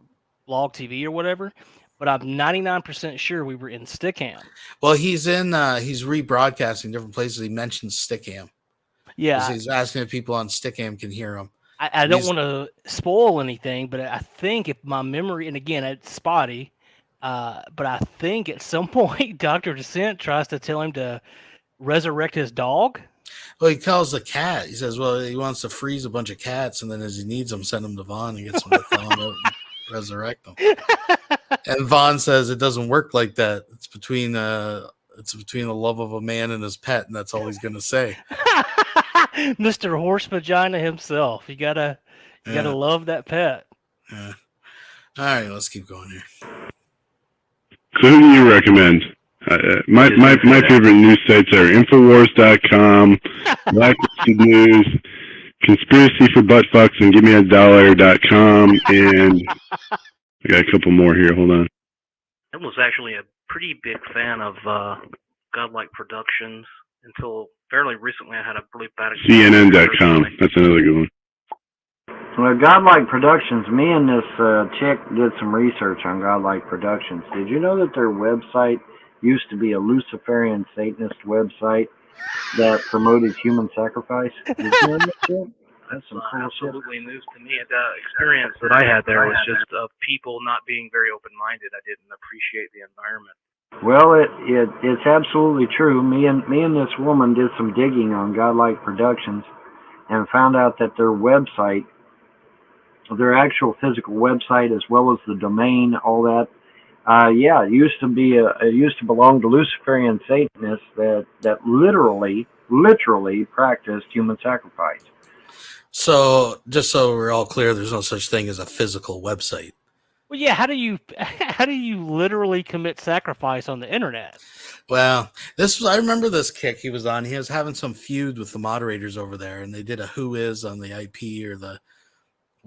BLOGTV or whatever, but I'm 99% sure we were in Stickam. Well, he's rebroadcasting different places. He mentioned Stickam. Yeah. He's asking if people on Stickam can hear him. I don't want to spoil anything, but I think if my memory, and again, it's spotty, but I think at some point Dr. Descent tries to tell him to resurrect his dog. Well, he calls the cat. He says, well, he wants to freeze a bunch of cats, and then as he needs them, send them to Vaughn and gets them to thaw them out and resurrect them. And Vaughn says it doesn't work like that. It's between the love of a man and his pet, and that's all he's going to say. Mr. Horse Vagina himself. You gotta love that pet. Yeah. All right, let's keep going here. So who do you recommend? My favorite news sites are Infowars.com, Blacklisted News, Conspiracy for Buttfucks and GiveMeADollar.com, and I got a couple more here. Hold on. I was actually a pretty big fan of Godlike Productions until fairly recently. I had a really bad experience. CNN.com. That's another good one. Well, Godlike Productions, me and this chick did some research on Godlike Productions. Did you know that their website used to be a Luciferian Satanist website that promoted human sacrifice? Did you know that shit? That's some cool absolutely news to me. The experience that I had there was just of people not being very open-minded. I didn't appreciate the environment. Well, it's absolutely true. Me and this woman did some digging on Godlike Productions and found out that their website, their actual physical website, as well as the domain, all that, Yeah, it used to be. It used to belong to Luciferian Satanists that literally practiced human sacrifice. So, just so we're all clear, there's no such thing as a physical website. Well, yeah. How do you literally commit sacrifice on the internet? Well, I remember this kick he was on. He was having some feud with the moderators over there, and they did a who is on the IP or the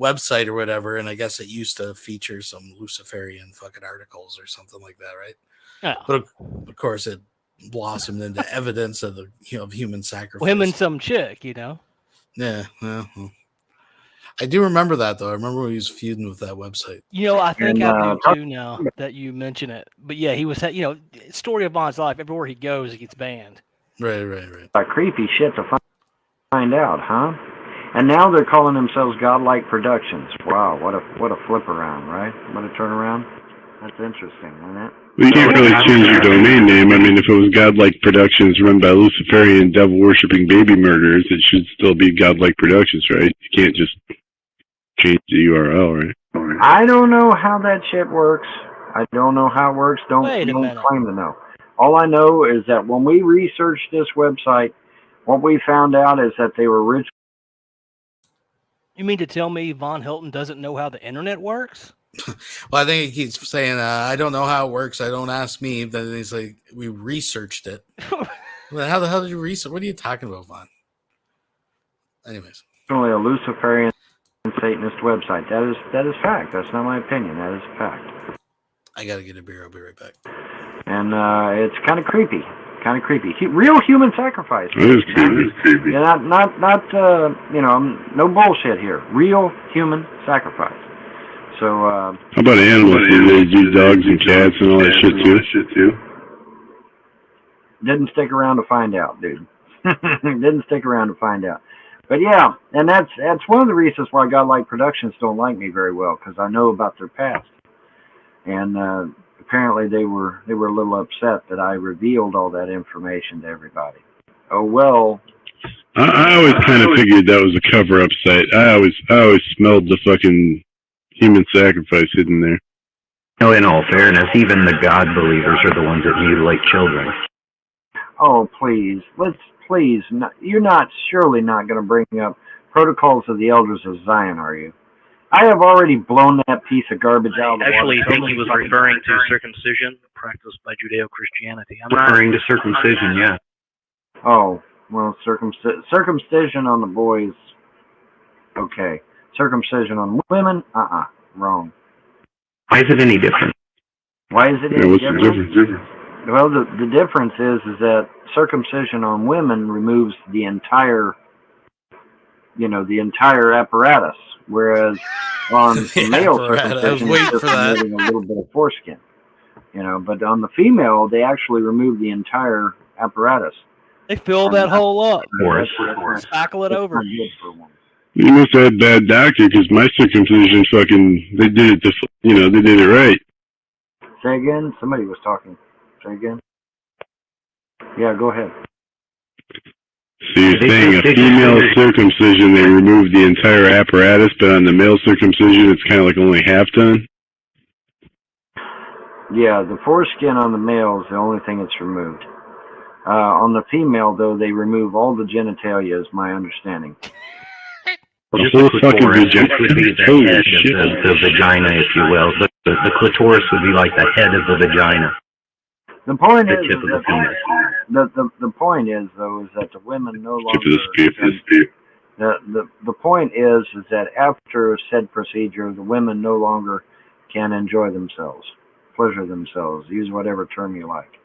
website or whatever, and I guess it used to feature some Luciferian fucking articles or something like that, right? Yeah. But of course, it blossomed into evidence of of human sacrifice. Him and some chick, you know. Yeah, well, I do remember that though. I remember when he was feuding with that website. You know, I think I do too now that you mention it. But yeah, he was, story of Von's life. Everywhere he goes, he gets banned. Right. Creepy shit to find out, huh? And now they're calling themselves Godlike Productions. Wow, what a flip around, right? What a turnaround. That's interesting, isn't it? Well, you can't really change your domain name. I mean, if it was Godlike Productions run by Luciferian devil-worshipping baby murderers, it should still be Godlike Productions, right? You can't just change the URL, right? I don't know how that shit works. I don't know how it works. Don't claim to know. All I know is that when we researched this website, what we found out is that they were originally... You mean to tell me Von Helton doesn't know how the internet works? Well, I think he keeps saying, I don't know how it works. I don't ask me. Then he's like, we researched it. Well, how the hell did you research? What are you talking about, Von? Anyways. Only a Luciferian Satanist website. That is fact. That's not my opinion. That is fact. I got to get a beer. I'll be right back. And it's kind of creepy. Real human sacrifice. It is creepy. Yeah, not no bullshit here. Real human sacrifice. So, how about animals? Do they do dogs and cats and all that shit too? Didn't stick around to find out, dude. Didn't stick around to find out. But yeah, and that's one of the reasons why Godlike Productions don't like me very well, because I know about their past. And apparently they were a little upset that I revealed all that information to everybody. Oh well. I always kind of figured that was a cover-up site. I always smelled the fucking human sacrifice hidden there. No, in all fairness, even the God believers are the ones that mutilate children. Oh, please. You're surely not going to bring up Protocols of the Elders of Zion, are you? I have already blown that piece of garbage out of the water. Actually, I think he was referring to circumcision practiced by Judeo-Christianity. Referring to circumcision, yeah. Oh, well, circumcision on the boys, okay. Circumcision on women, wrong. Why is it any different? Why is it any what's the difference? Well, the difference is that circumcision on women removes the entire apparatus, whereas on male circumcision, it's just removing a little bit of foreskin. But on the female, they actually remove the entire apparatus. They fill that hole up. Spackle it over. You must have had bad doctor, because my circumcision they did it they did it right. Say again? Somebody was talking. Say again? Yeah, go ahead. So you're saying a female circumcision, they remove the entire apparatus, but on the male circumcision, it's kind of like only half done? Yeah, the foreskin on the male is the only thing that's removed. On the female, though, they remove all the genitalia, is my understanding. Well, the whole fucking vagina would be the head of the vagina, if you will. The clitoris would be like the head of the vagina. The point is, tip of the penis. The point is, though, is that the women no longer. The point is that after said procedure, the women no longer can enjoy themselves, pleasure themselves, use whatever term you like.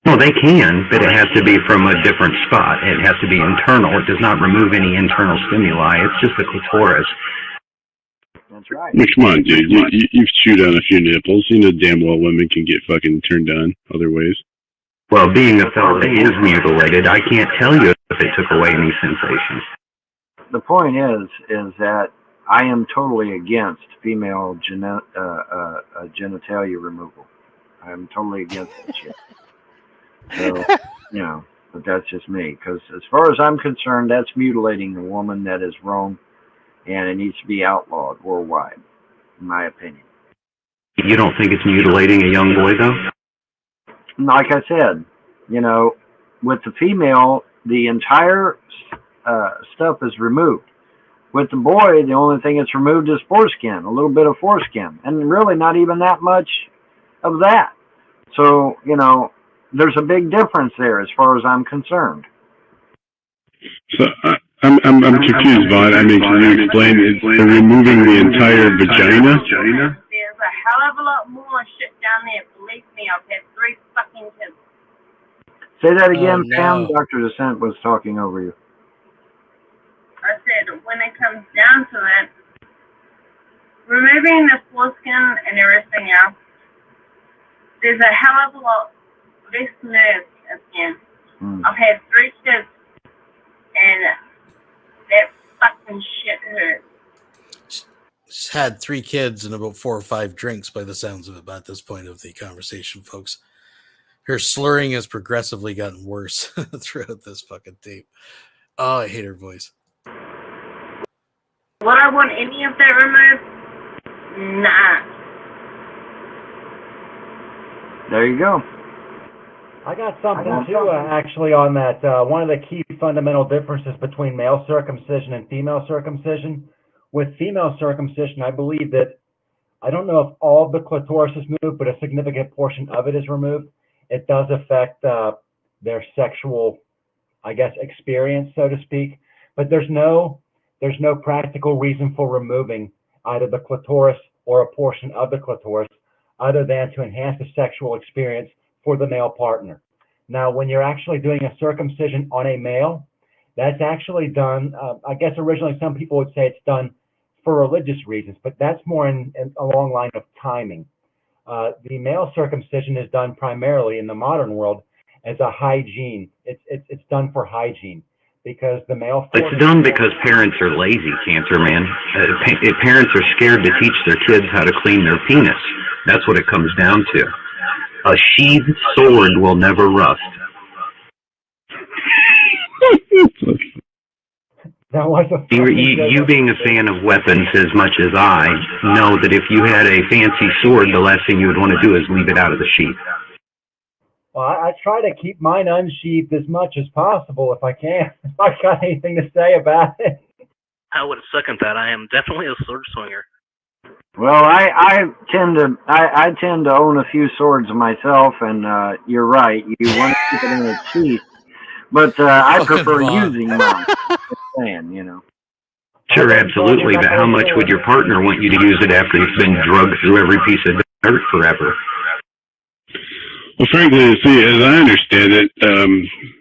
Well, they can, but it has to be from a different spot. It has to be internal. It does not remove any internal stimuli. It's just the clitoris. That's right. I mean, come on, dude. You've chewed on a few nipples. You know damn well women can get fucking turned on other ways. Well, being a fellow that is mutilated, I can't tell you if it took away any sensations. The point is that I am totally against female genitalia removal. I am totally against that shit. So, but that's just me. Because as far as I'm concerned, that's mutilating a woman. That is wrong. And it needs to be outlawed worldwide, in my opinion. You don't think it's mutilating a young boy, though? Like I said, with the female, the entire stuff is removed. With the boy, the only thing that's removed is foreskin, a little bit of foreskin, and really not even that much of that. So, there's a big difference there as far as I'm concerned. So I'm confused, Vaughn. I mean, can you explain? They're removing the entire vagina? There's a hell of a lot more shit down there. Believe me, I've had 3 fucking kids. Say that again, no. Pam. Dr. Descent was talking over you. I said, when it comes down to it, removing the foreskin and everything else, there's a hell of a lot less nerves again. I've had 3 kids, and that fucking shit hurts. She's had 3 kids and about 4 or 5 drinks by the sounds of it at this point of the conversation, folks. Her slurring has progressively gotten worse throughout this fucking tape. Oh, I hate her voice. Would I want any of that removed? Nah. There you go. I got something too, actually, on that. One of the key fundamental differences between male circumcision and female circumcision. With female circumcision, I believe that, I don't know if all of the clitoris is moved, but a significant portion of it is removed. It does affect their sexual, I guess, experience, so to speak. But there's no practical reason for removing either the clitoris or a portion of the clitoris other than to enhance the sexual experience for the male partner. Now, when you're actually doing a circumcision on a male, that's actually done, I guess originally some people would say it's done for religious reasons, but that's more in a long line of timing. The male circumcision is done primarily in the modern world as a hygiene. It's done for hygiene because the male... It's done because parents are lazy, Cancer Man. Parents are scared to teach their kids how to clean their penis. That's what it comes down to. A sheathed sword will never rust. That was a you being a fan of weapons as much as I know that if you had a fancy sword, the last thing you would want to do is leave it out of the sheath. Well, I try to keep mine unsheathed as much as possible if I can. If I got anything to say about it. I would second that. I am definitely a sword swinger. Well, I tend to own a few swords myself, and you're right. You want to keep it in a sheath, but I prefer using mine. Just saying, Sure, absolutely. But how much would your partner want you to use it after you've been drugged through every piece of dirt forever? Well, frankly, see, as I understand it,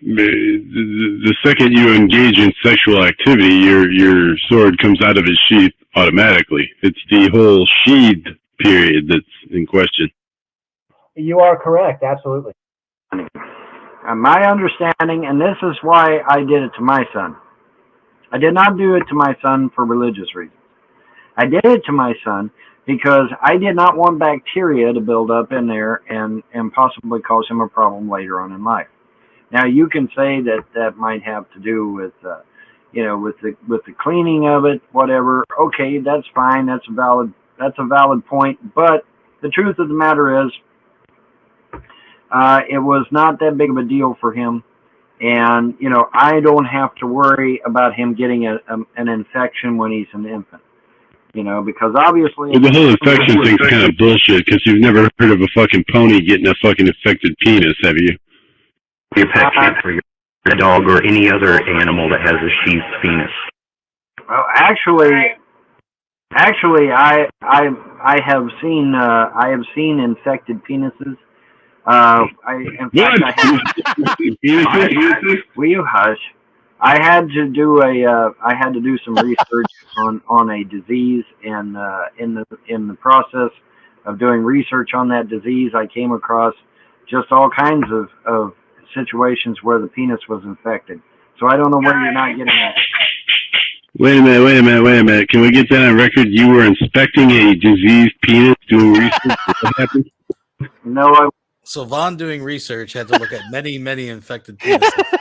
the second you engage in sexual activity, your sword comes out of its sheath automatically. It's the whole sheathed period that's in question. You are correct, absolutely. My understanding, and this is why I did it to my son. I did not do it to my son for religious reasons. I did it to my son because I did not want bacteria to build up in there and possibly cause him a problem later on in life. Now, you can say that might have to do with, with the cleaning of it, whatever. Okay, that's fine. That's a valid point. But the truth of the matter is, it was not that big of a deal for him. And, I don't have to worry about him getting an infection when he's an infant. Because obviously... Well, the whole infection thing's kind of bullshit, because you've never heard of a fucking pony getting a fucking infected penis, have you? Your pet cat or your dog or any other animal that has a sheathed penis. Well, actually, I have seen infected penises. Will you hush? I had to do some research on a disease, and in the process of doing research on that disease, I came across just all kinds of situations where the penis was infected. So I don't know where you're not getting at. Wait a minute. Can we get that on record? You were inspecting a diseased penis doing research? What happened? No, So Vaughn, doing research, had to look at many, many infected penises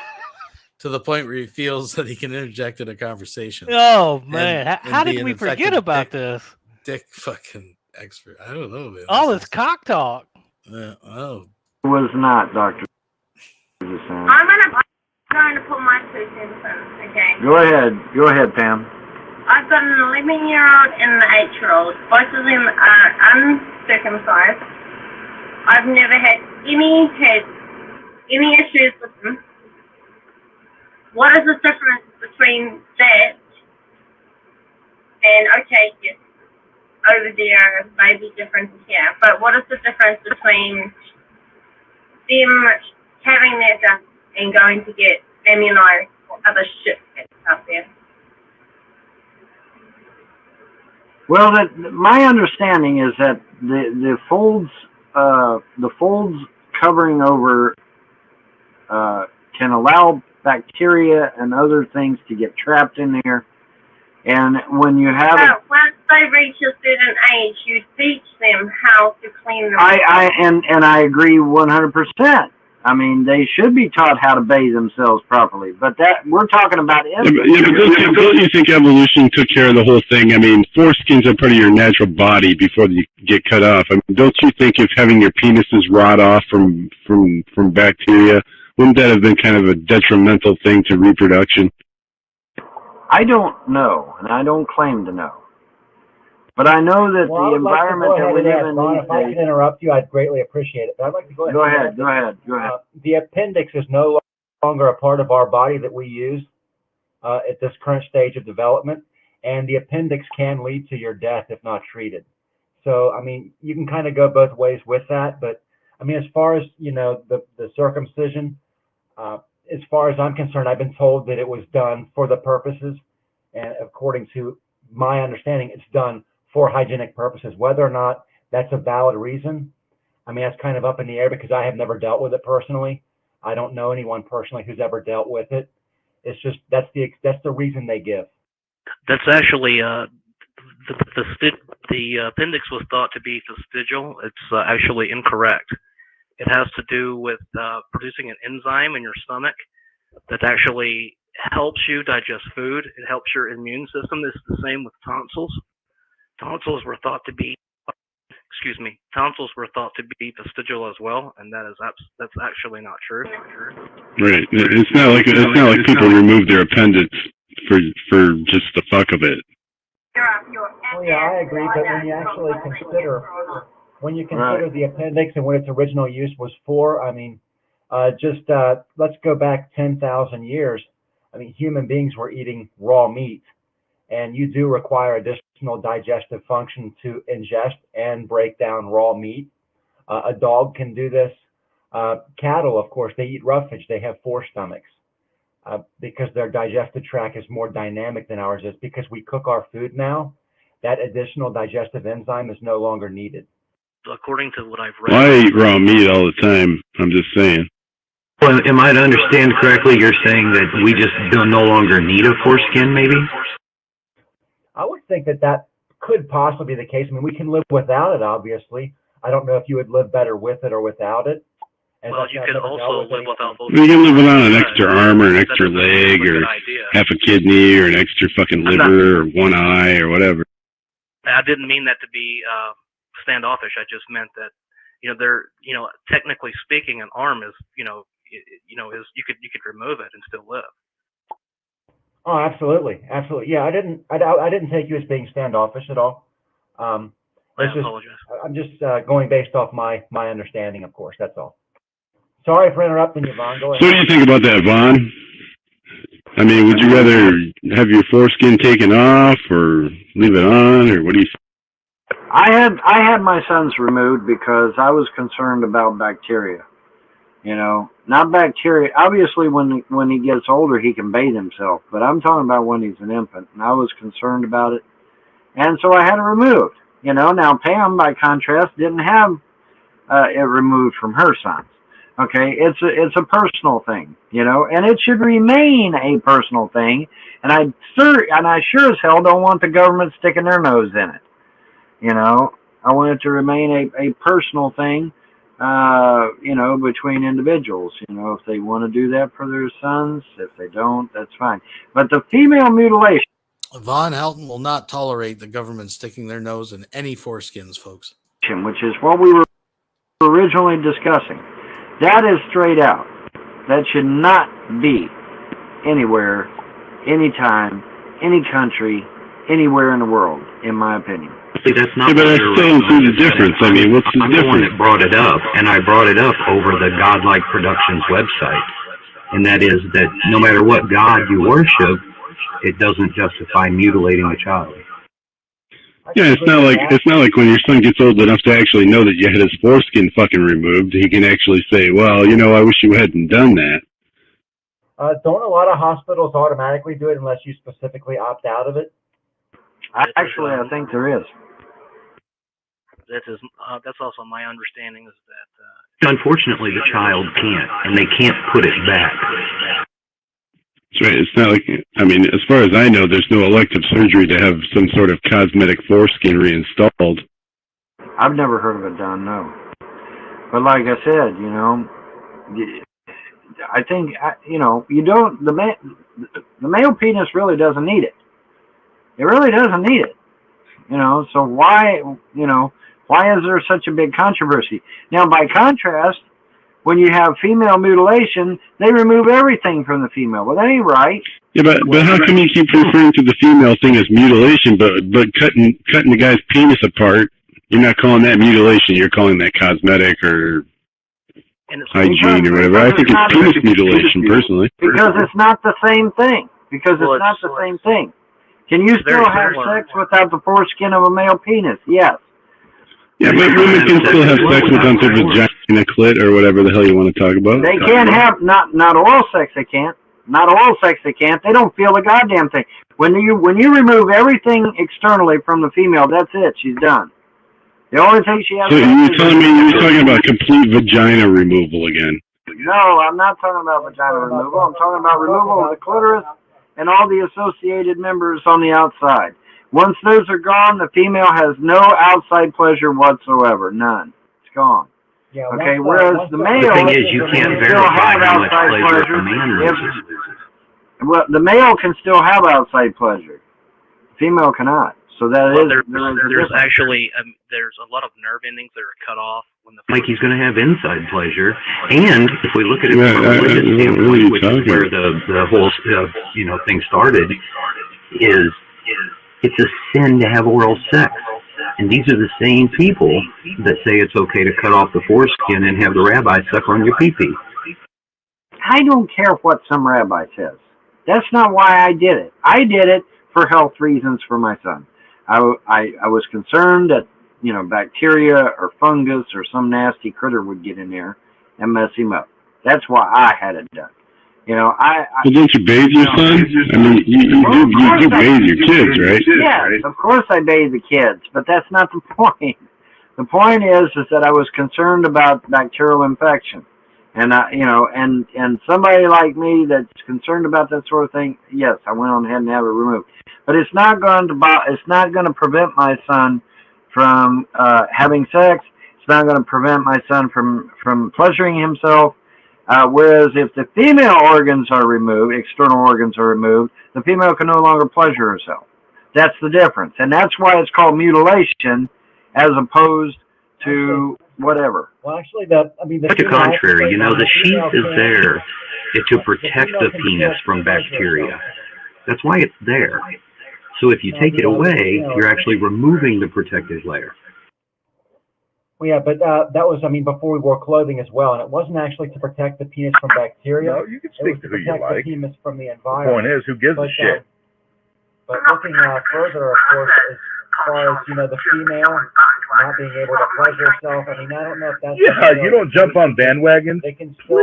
to the point where he feels that he can interject in a conversation. Oh, man. How did we forget about this? Dick fucking expert. I don't know, man. All this cock talk. Oh. It was not, Dr. I'm going to put my 2 cents in, okay? Go ahead, Pam. I've got an 11-year-old and an 8-year-old. Both of them are uncircumcised. I've never had any issues with them. What is the difference between that and, okay, yes, over there may be differences here, but what is the difference between them having that done and going to get immunized or other shit that's out there? Well, my understanding is that the folds covering over can allow bacteria and other things to get trapped in there. And when you have once they reach a certain age, you teach them how to clean them. I agree 100%. I mean, they should be taught how to bathe themselves properly. But that we're talking about. But don't you think evolution took care of the whole thing? I mean, foreskins are part of your natural body before you get cut off. I mean, don't you think if having your penises rot off from bacteria, wouldn't that have been kind of a detrimental thing to reproduction? I don't know, and I don't claim to know. But I know that the environment that we live in these If I could interrupt you, I'd greatly appreciate it. But I'd like to go ahead. Go ahead. The appendix is no longer a part of our body that we use at this current stage of development, and the appendix can lead to your death if not treated. So, I mean, you can kind of go both ways with that. But, I mean, as far as, the circumcision, as far as I'm concerned, I've been told that it was done for the purposes, and according to my understanding, it's done for hygienic purposes. Whether or not that's a valid reason, I mean, that's kind of up in the air because I have never dealt with it personally. I don't know anyone personally who's ever dealt with it. It's just that's the reason they give. That's actually the appendix was thought to be vestigial. It's actually incorrect. It has to do with producing an enzyme in your stomach that actually helps you digest food. It helps your immune system. It's the same with tonsils. Tonsils were thought to be vestigial as well, and that's actually not true. Right. It's not like people remove their appendix for just the fuck of it. Oh yeah, I agree. But when you actually consider the appendix and what its original use was for, I mean, let's go back 10,000 years. I mean, human beings were eating raw meat, and you do require additional digestive function to ingest and break down raw meat. A dog can do this. Cattle, of course, they eat roughage. They have 4 stomachs because their digestive tract is more dynamic than ours is. Because we cook our food now, that additional digestive enzyme is no longer needed. According to what I've read, Well, I eat raw meat all the time. I'm just saying. Well, am I to understand correctly? You're saying that we just no longer need a foreskin, maybe? I would think that could possibly be the case. I mean, we can live without it, obviously. I don't know if you would live better with it or without it. And well, you can also live without both. You can live without an extra arm or an extra leg or half a kidney or an extra fucking liver or one eye or whatever. I didn't mean that to be standoffish. I just meant that, technically speaking, an arm is, is you could remove it and still live. Oh, absolutely. Yeah, I didn't take you as being standoffish at all. I apologize. I'm just going based off my understanding, of course. That's all. Sorry for interrupting you, Vaughn. Go ahead. So what do you think about that, Vaughn? I mean, would you rather have your foreskin taken off or leave it on, or what do you think? I had my sons removed because I was concerned about bacteria. Not bacteria. Obviously, when he gets older, he can bathe himself. But I'm talking about when he's an infant, and I was concerned about it, and so I had it removed. Now Pam, by contrast, didn't have it removed from her sons. Okay, it's a personal thing, and it should remain a personal thing. And I sure as hell don't want the government sticking their nose in it. I want it to remain a personal thing. Between individuals, if they want to do that for their sons, if they don't, that's fine. But the female mutilation. Von Helton will not tolerate the government sticking their nose in any foreskins, folks. Which is what we were originally discussing. That is straight out. That should not be anywhere, anytime, any country, anywhere in the world, in my opinion. See, that's not. Yeah, but I still don't see the difference. I mean, what's the I'm the one difference? that brought it up, and I brought it up over the Godlike Productions website. And that is that no matter what God you worship, it doesn't justify mutilating a child. Yeah, it's not like when your son gets old enough to actually know that you had his foreskin fucking removed, he can actually say, well, you know, I wish you hadn't done that. Don't a lot of hospitals automatically do it unless you specifically opt out of it? Actually, I think there is. That's also my understanding is that. Unfortunately, the child can't, and they can't put it back. That's right. It's not like, I mean, as far as I know, there's no elective surgery to have some sort of cosmetic foreskin reinstalled. I've never heard of it done, no. But like I said, you know, I think, you know, you don't, the male penis really doesn't need it. It really doesn't need it. You know, so why, you know, why is there such a big controversy? Now, by contrast, when you have female mutilation, they remove everything from the female. Well, that ain't right. Yeah, but how come you keep referring to the female thing as mutilation, but cutting the guy's penis apart, you're not calling that mutilation, you're calling that cosmetic or hygiene or whatever. I think it's penis mutilation, personally. Because it's not the same thing. Because it's not the same thing. Can you still have sex without the foreskin of a male penis? Yes. Yeah, but women can still have sex without their vagina, clit, or whatever the hell you want to talk about. They can't have, not oral sex they can't. Not oral sex they can't. They don't feel the goddamn thing. When you remove everything externally from the female, that's it. She's done. The only thing she has. So you're telling me you're talking about complete vagina removal again? No, I'm not talking about vagina removal. I'm talking about removal of the clitoris and all the associated members on the outside. Once those are gone, the female has no outside pleasure whatsoever. None. It's gone. Yeah, okay, whereas the male... The thing is, you can't verify how much pleasure a man loses. Well, the male can still have outside pleasure. The female cannot. So that Well, is... there's actually there's a lot of nerve endings that are cut off when the. Like he's going to have inside pleasure, and if we look at it from a religious standpoint, which is where the whole you know thing started, is it's a sin to have oral sex, and these are the same people that say it's okay to cut off the foreskin and have the rabbi suck on your pee-pee. I don't care what some rabbi says. That's not why I did it. I did it for health reasons for my son. I was concerned that, you know, bacteria or fungus or some nasty critter would get in there and mess him up. That's why I had it done. You know, Well, don't you bathe your son? I mean, you do bathe your kids, right? Yes, of course I bathe the kids, but that's not the point. The point is that I was concerned about bacterial infection. And, you know, and somebody like me that's concerned about that sort of thing, yes, I went on ahead and have it removed. But it's not going to prevent my son from having sex. It's not going to prevent my son from pleasuring himself. Whereas if the female organs are removed, external organs are removed, the female can no longer pleasure herself. That's the difference. And that's why it's called mutilation as opposed to whatever. Well, actually, the contrary, you know, the sheath is there to protect the penis from bacteria. That's why it's there. So if you take it away, you're actually removing the protective layer. Well, yeah, but that was, I mean, before we wore clothing as well, and it wasn't actually to protect the penis from bacteria. No, you can speak to who you protect like. the penis from the The environment. point is, who gives a shit? But looking further, of course, as far as, you know, the female not being able to pleasure herself, I mean, I don't know if that's... Yeah, you don't jump on bandwagons. They can still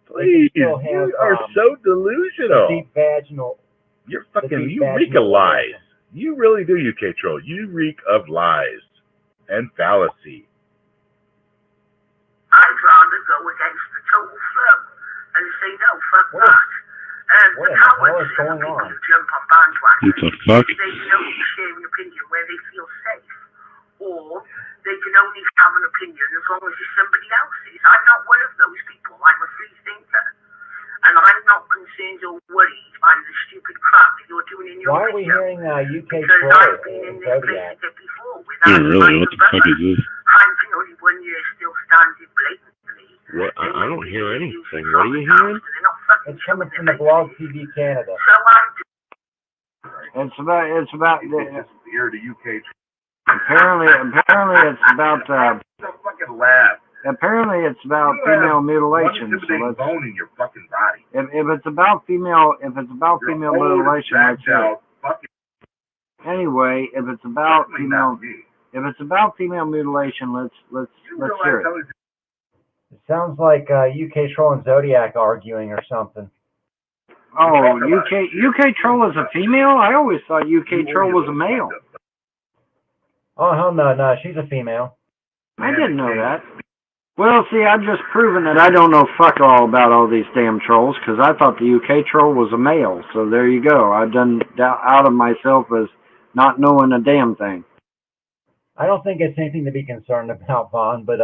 Please, you are so delusional. Deep vaginal... You're fucking, you reek of lies. You really do, you K-Troll. You reek of lies and fallacy. I'd rather go against the total flow and say, no, fuck that. And what the the hell cowards is going on? jump on bandwagons. What the fuck? They can only share an opinion where they feel safe. Or they can only have an opinion as long as it's somebody else's. I'm not one of those people. I'm a free thinker. And I'm not concerned concerns or worries on the stupid crap that you're doing in your Why are we video. hearing UK Because troll I've been in this place Zodiac? before Yeah, without really? What the fuck is this? I'm the only one here still standing blatantly. What? I don't hear anything. What are you hearing? It's coming from the BLOGTV Canada. It's about Here, the UK. apparently it's about Fucking laugh. apparently it's about female mutilation. So One let's, bone in your fucking body. if it's about female mutilation, let's hear it. Anyway, if it's about female mutilation, let's hear it. It sounds like UK troll and Zodiac arguing or something. Oh, UK troll is a female? I always thought UK troll was a male. Oh hell no, she's a female. I didn't know that. Well, see, I've just proven that I don't know fuck all about all these damn trolls, because I thought the UK troll was a male. So there you go. I've done out of myself as not knowing a damn thing. I don't think it's anything to be concerned about, Vaughn, but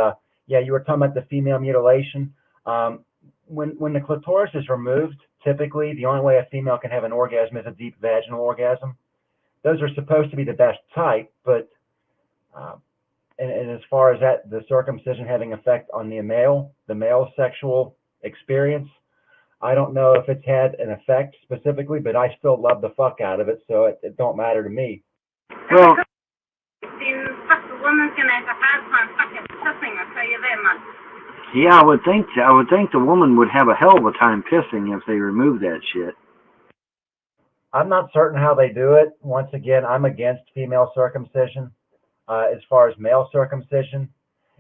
yeah, you were talking about the female mutilation. When the clitoris is removed, typically the only way a female can have an orgasm is a deep vaginal orgasm. Those are supposed to be the best type, but and as far as that, the circumcision having effect on the male sexual experience, I don't know if it's had an effect specifically, but I still love the fuck out of it, so it don't matter to me. Well, The woman's gonna have a hard time fucking pissing, I'll tell you that much. yeah, I would think the woman would have a hell of a time pissing if they removed that shit. I'm not certain how they do it. Once again, I'm against female circumcision. As far as male circumcision,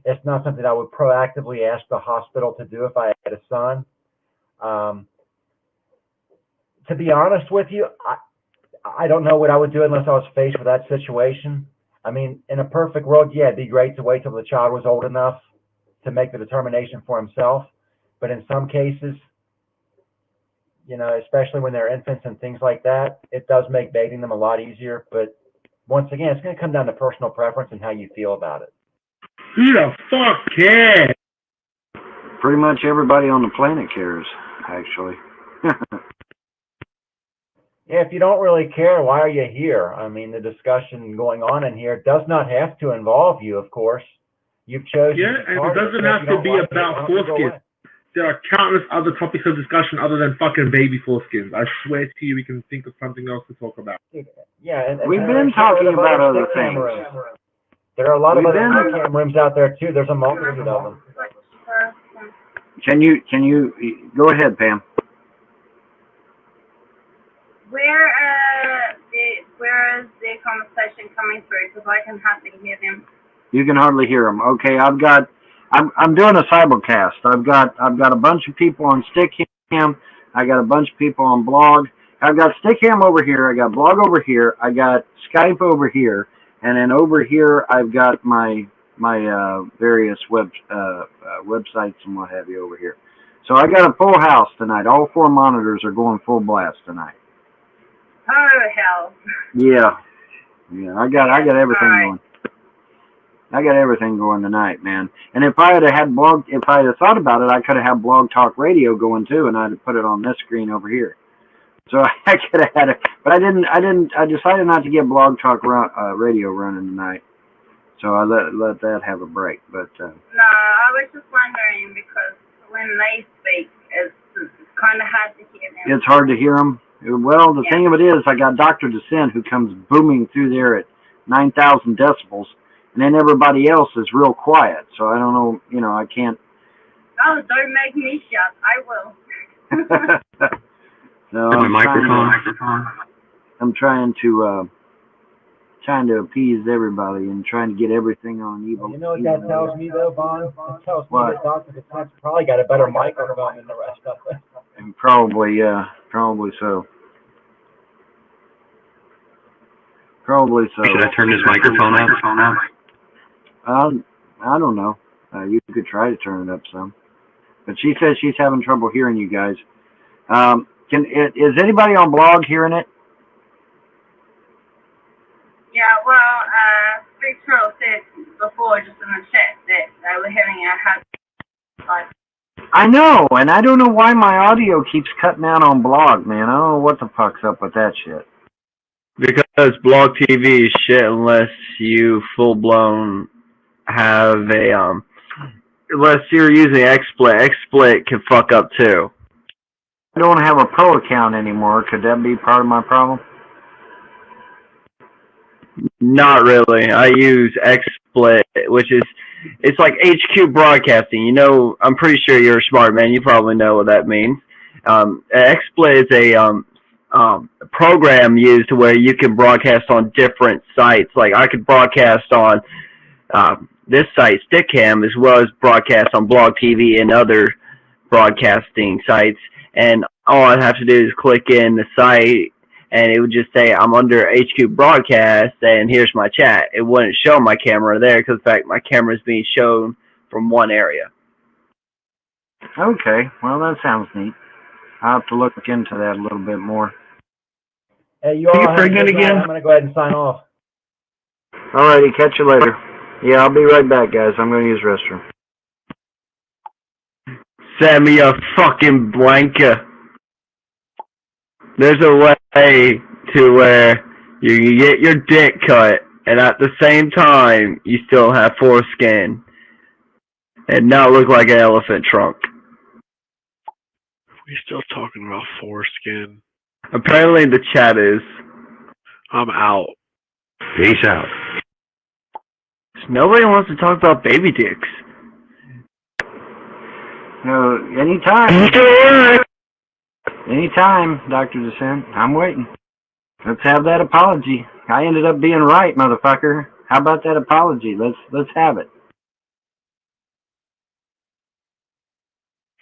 it's not something I would proactively ask the hospital to do if I had a son. To be honest with you, I don't know what I would do unless I was faced with that situation. I mean, in a perfect world, yeah, it'd be great to wait till the child was old enough to make the determination for himself. But in some cases, you know, especially when they're infants and things like that, it does make bathing them a lot easier. But once again, it's going to come down to personal preference and how you feel about it. Who the fuck cares? Pretty much everybody on the planet cares, actually. Yeah, if you don't really care, why are you here? I mean, the discussion going on in here does not have to involve you, of course. You've chosen. Yeah, and it doesn't have to be about foreskins. There are countless other topics of discussion other than fucking baby foreskins. I swear to you, we can think of something else to talk about. Yeah, and we've been talking about other things. There are a lot of other cam rooms out there too. There's a multitude of them. Can you go ahead, Pam? Where is the conversation coming through? Because I can hardly hear them. You can hardly hear them. Okay, I'm doing a cybercast. I've got a bunch of people on Stickam. I got a bunch of people on Blog. I've got Stickam over here. I got Blog over here. I got Skype over here, and then over here I've got my various websites and what have you over here. So I got a full house tonight. All 4 monitors are going full blast tonight. Oh hell. Yeah, I got everything going. I got everything going tonight, man. And if I had thought about it, I could have had Blog Talk Radio going too, and I'd have put it on this screen over here. So I could have had it, but I didn't. I decided not to get Blog Talk Radio running tonight. So I let that have a break. But no, I was just wondering because when they speak, it's kind of hard to hear them. It's hard to hear them. Well, the thing of it is, I got Dr. Descent who comes booming through there at 9,000 decibels, and then everybody else is real quiet. So I don't know, I can't. Oh, don't make me shut. I will. So my microphone. I'm trying to appease everybody and trying to get everything on evil. You know what that tells me though, Vaughn? It tells me that Dr. Descent's probably got a better microphone than the rest of us. And probably so. Probably so. Should I turn his microphone up? I don't know. You could try to turn it up some. But she says she's having trouble hearing you guys. Is anybody on Blog hearing it? Yeah, well, Big Turtle said before, just in the chat, that they were having a hard time. I know, and I don't know why my audio keeps cutting out on blog, man. I don't know what the fuck's up with that shit. Because BLOGTV is shit unless you full-blown have a, unless you're using XSplit. XSplit can fuck up too. I don't have a pro account anymore. Could that be part of my problem? Not really. I use XSplit, which is, it's like HQ broadcasting. You know, I'm pretty sure you're a smart man. You probably know what that means. XSplit is a program used where you can broadcast on different sites. Like I could broadcast on this site, Stickcam, as well as broadcast on BLOGTV and other broadcasting sites. And all I'd have to do is click in the site, and it would just say I'm under HQ broadcast, and here's my chat. It wouldn't show my camera there because, in fact, my camera is being shown from one area. Okay, well that sounds neat. I'll have to look into that a little bit more. Hey, you all have a good night. I'm going to go ahead and sign off. Alrighty, catch you later. Yeah, I'll be right back, guys. I'm going to use the restroom. Send me a fucking blanket. There's a way to where you can get your dick cut, and at the same time, you still have foreskin, and not look like an elephant trunk. We still talking about foreskin. Apparently the chat is. I'm out. Peace out. Nobody wants to talk about baby dicks. No, anytime. Anytime, Dr. Descent. I'm waiting. Let's have that apology. I ended up being right, motherfucker. How about that apology? Let's have it.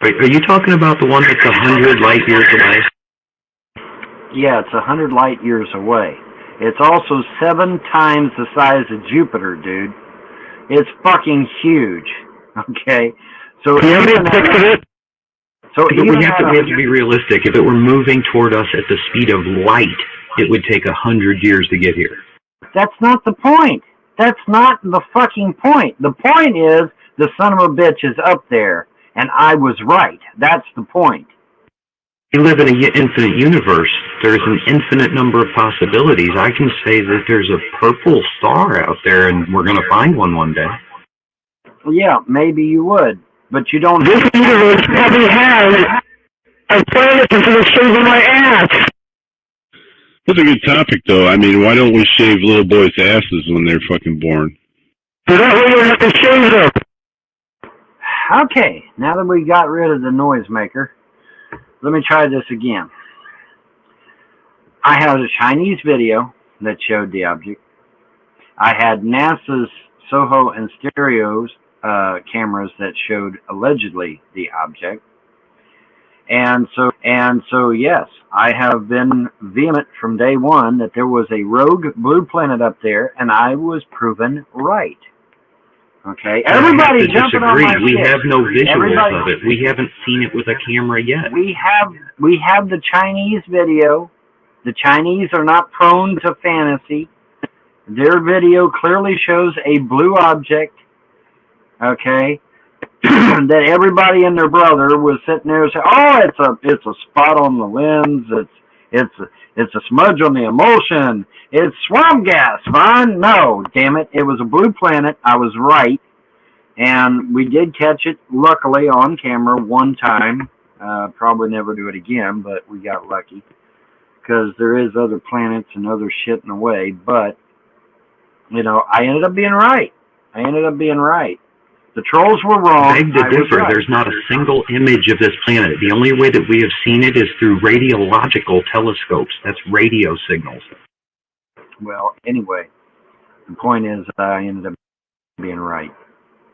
Wait, are you talking about the one that's 100 light years away? Yeah, it's 100 light years away. It's also 7 times the size of Jupiter, dude. It's fucking huge. Okay? So we have to be realistic. If it were moving toward us at the speed of light, it would take 100 years to get here. That's not the point. That's not the fucking point. The point is the son of a bitch is up there, and I was right. That's the point. We live in an infinite universe. There's an infinite number of possibilities. I can say that there's a purple star out there, and we're going to find one day. Yeah, maybe you would, but you don't. This universe probably has a planet that's in the shape of my ass. That's a good topic, though. I mean, why don't we shave little boys' asses when they're fucking born? So that way you have to shave them. Okay, now that we got rid of the noisemaker, let me try this again. I had a Chinese video that showed the object. I had NASA's SOHO and stereos cameras that showed allegedly the object. And so yes, I have been vehement from day one that there was a rogue blue planet up there, and I was proven right. Okay, everybody jumping on my shit. We have no visuals of it. We haven't seen it with a camera yet. We have the Chinese video. The Chinese are not prone to fantasy. Their video clearly shows a blue object. Okay, that everybody and their brother was sitting there and saying, "Oh, it's a spot on the lens. It's a smudge on the emulsion. It's swamp gas, Vaughn." No, damn it. It was a blue planet. I was right. And we did catch it, luckily, on camera one time. Probably never do it again, but we got lucky. Because there is other planets and other shit in the way. But, you know, I ended up being right. The trolls were wrong. Beg to differ. Right. There's not a single image of this planet. The only way that we have seen it is through radiological telescopes. That's radio signals. Well, anyway, the point is I ended up being right.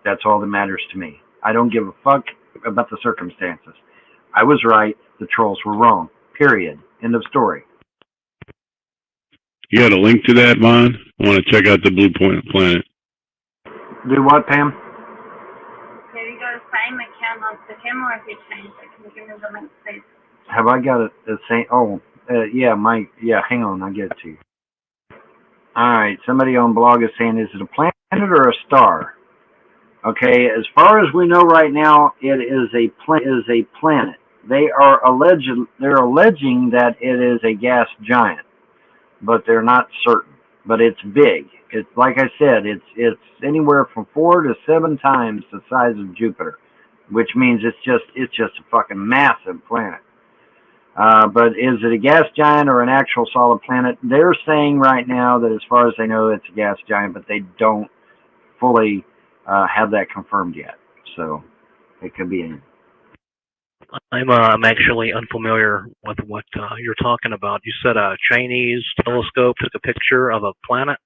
That's all that matters to me. I don't give a fuck about the circumstances. I was right. The trolls were wrong. Period. End of story. You got a link to that, Vaughn? I want to check out the blue planet. Do what, Pam? Have you got the same account on him, or have you changed it? Can you give me the link, please? Have I got the same? Oh, yeah, hang on. I'll get it to you. All right. Somebody on blog is saying, is it a planet or a star? Okay, as far as we know right now, it is a planet. They're alleging that it is a gas giant, but they're not certain. But it's big. It's like I said, it's anywhere from 4 to 7 times the size of Jupiter, which means it's just a fucking massive planet. But is it a gas giant or an actual solid planet? They're saying right now that as far as they know, it's a gas giant, but they don't fully have that confirmed yet. So it could be anything. I'm actually unfamiliar with what you're talking about. You said a Chinese telescope took a picture of a planet?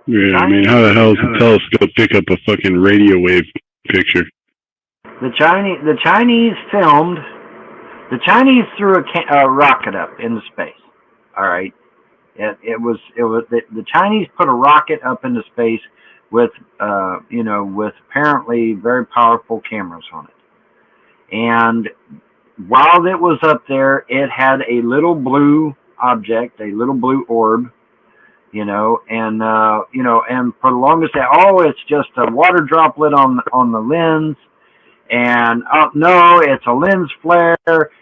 Yeah, I mean, how the hell does a telescope pick up a fucking radio wave picture? The Chinese filmed. The Chinese threw a rocket up into space. All right, the Chinese put a rocket up into space with with apparently very powerful cameras on it. And while it was up there, it had a little blue object, a little blue orb, and for the longest time, it's just a water droplet on the lens, and oh no, it's a lens flare,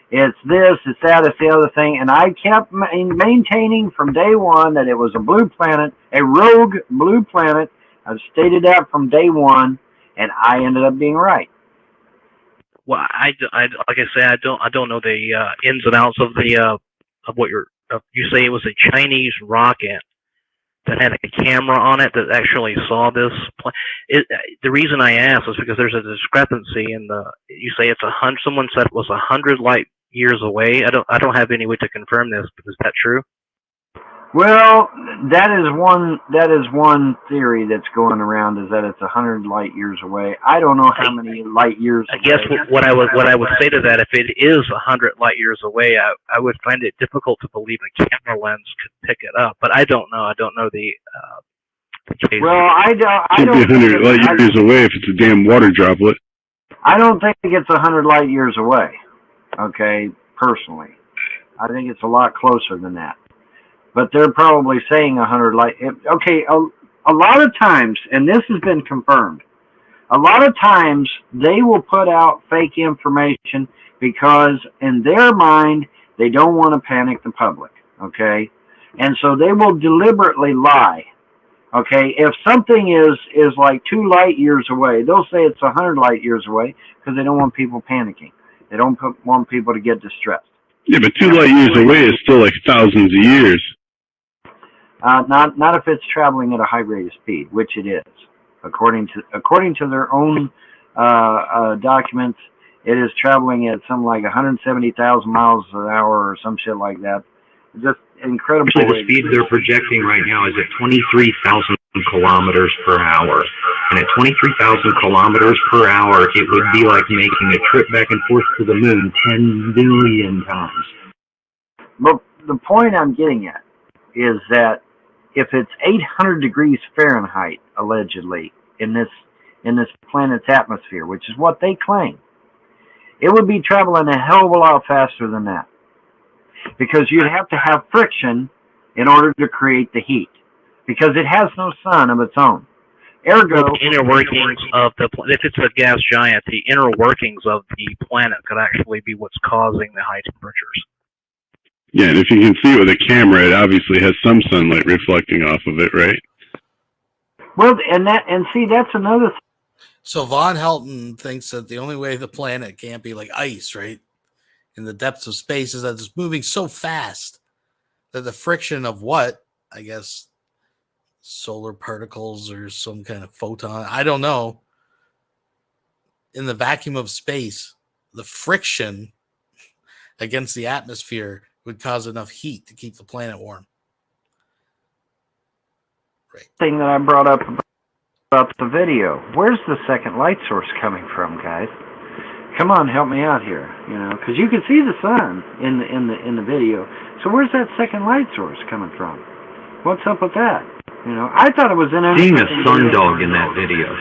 it's this, it's that, it's the other thing, and I kept maintaining from day one that it was a blue planet, a rogue blue planet. I've stated that from day one, and I ended up being right. Well, I like I say, I don't know the ins and outs of the of what you say it was a Chinese rocket that had a camera on it that actually saw this. The reason I ask is because there's a discrepancy in you say it's 100. Someone said it was 100 light years away. I don't have any way to confirm this, but is that true? Well, that is one theory that's going around, is that it's 100 light years away. I don't know how many light years. I guess what I would say to that, if it is 100 light years away, I would find it difficult to believe a camera lens could pick it up. But I don't know. I don't know the case. Well, I don't. It could be 100 light years away if it's a damn water droplet. I don't think it's 100 light years away. Okay, personally, I think it's a lot closer than that. But they're probably saying 100 light. Okay, a lot of times, and this has been confirmed, a lot of times they will put out fake information because in their mind they don't want to panic the public. Okay, and so they will deliberately lie. Okay, if something is like 2 light years away, they'll say it's 100 light years away because they don't want people panicking. They don't want people to get distressed. Yeah, but 2 light years away is still like thousands of years. Not if it's traveling at a high rate of speed, which it is. According to their own documents, it is traveling at something like 170,000 miles an hour or some shit like that. Just incredible. Actually, the speed they're projecting right now is at 23,000 kilometers per hour. And at 23,000 kilometers per hour, it would be like making a trip back and forth to the moon 10 million times. But the point I'm getting at is that if it's 800 degrees Fahrenheit, allegedly, in this planet's atmosphere, which is what they claim, it would be traveling a hell of a lot faster than that. Because you'd have to have friction in order to create the heat. Because it has no sun of its own. Ergo, the inner workings of if it's a gas giant, the inner workings of the planet could actually be what's causing the high temperatures. Yeah, and if you can see it with a camera, it obviously has some sunlight reflecting off of it, right? Well, and see, that's another thing. So VONHELTON thinks that the only way the planet can't be like ice, right, in the depths of space, is that it's moving so fast that the friction of what, I guess, solar particles or some kind of photon, I don't know, in the vacuum of space, the friction against the atmosphere would cause enough heat to keep the planet warm. Right. Thing that I brought up about the video. Where's the second light source coming from, guys? Come on, help me out here. Because you can see the sun in the video. So where's that second light source coming from? What's up with that? I thought it was in seeing a sundog in that video.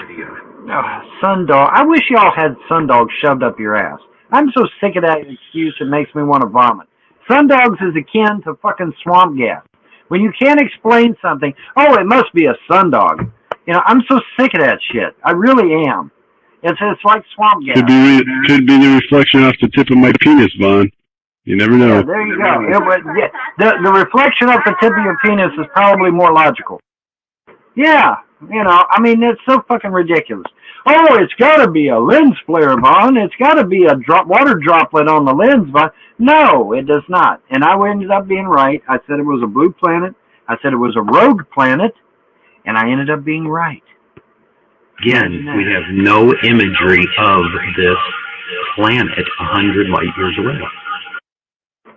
Oh, sundog. I wish y'all had sundog shoved up your ass. I'm so sick of that excuse, it makes me want to vomit. Sundogs is akin to fucking swamp gas. When you can't explain something, oh, it must be a sundog. You know, I'm so sick of that shit. I really am. It's like swamp gas. Could be the reflection off the tip of my penis, Vaughn. You never know. Yeah, there you go. The reflection off the tip of your penis is probably more logical. Yeah, you know, I mean, it's so fucking ridiculous. Oh, it's got to be a lens flare, Vaughn. It's got to be a water droplet on the lens, Vaughn. No, it does not. And I ended up being right. I said it was a blue planet. I said it was a rogue planet. And I ended up being right. Again, we have no imagery of this planet 100 light years away.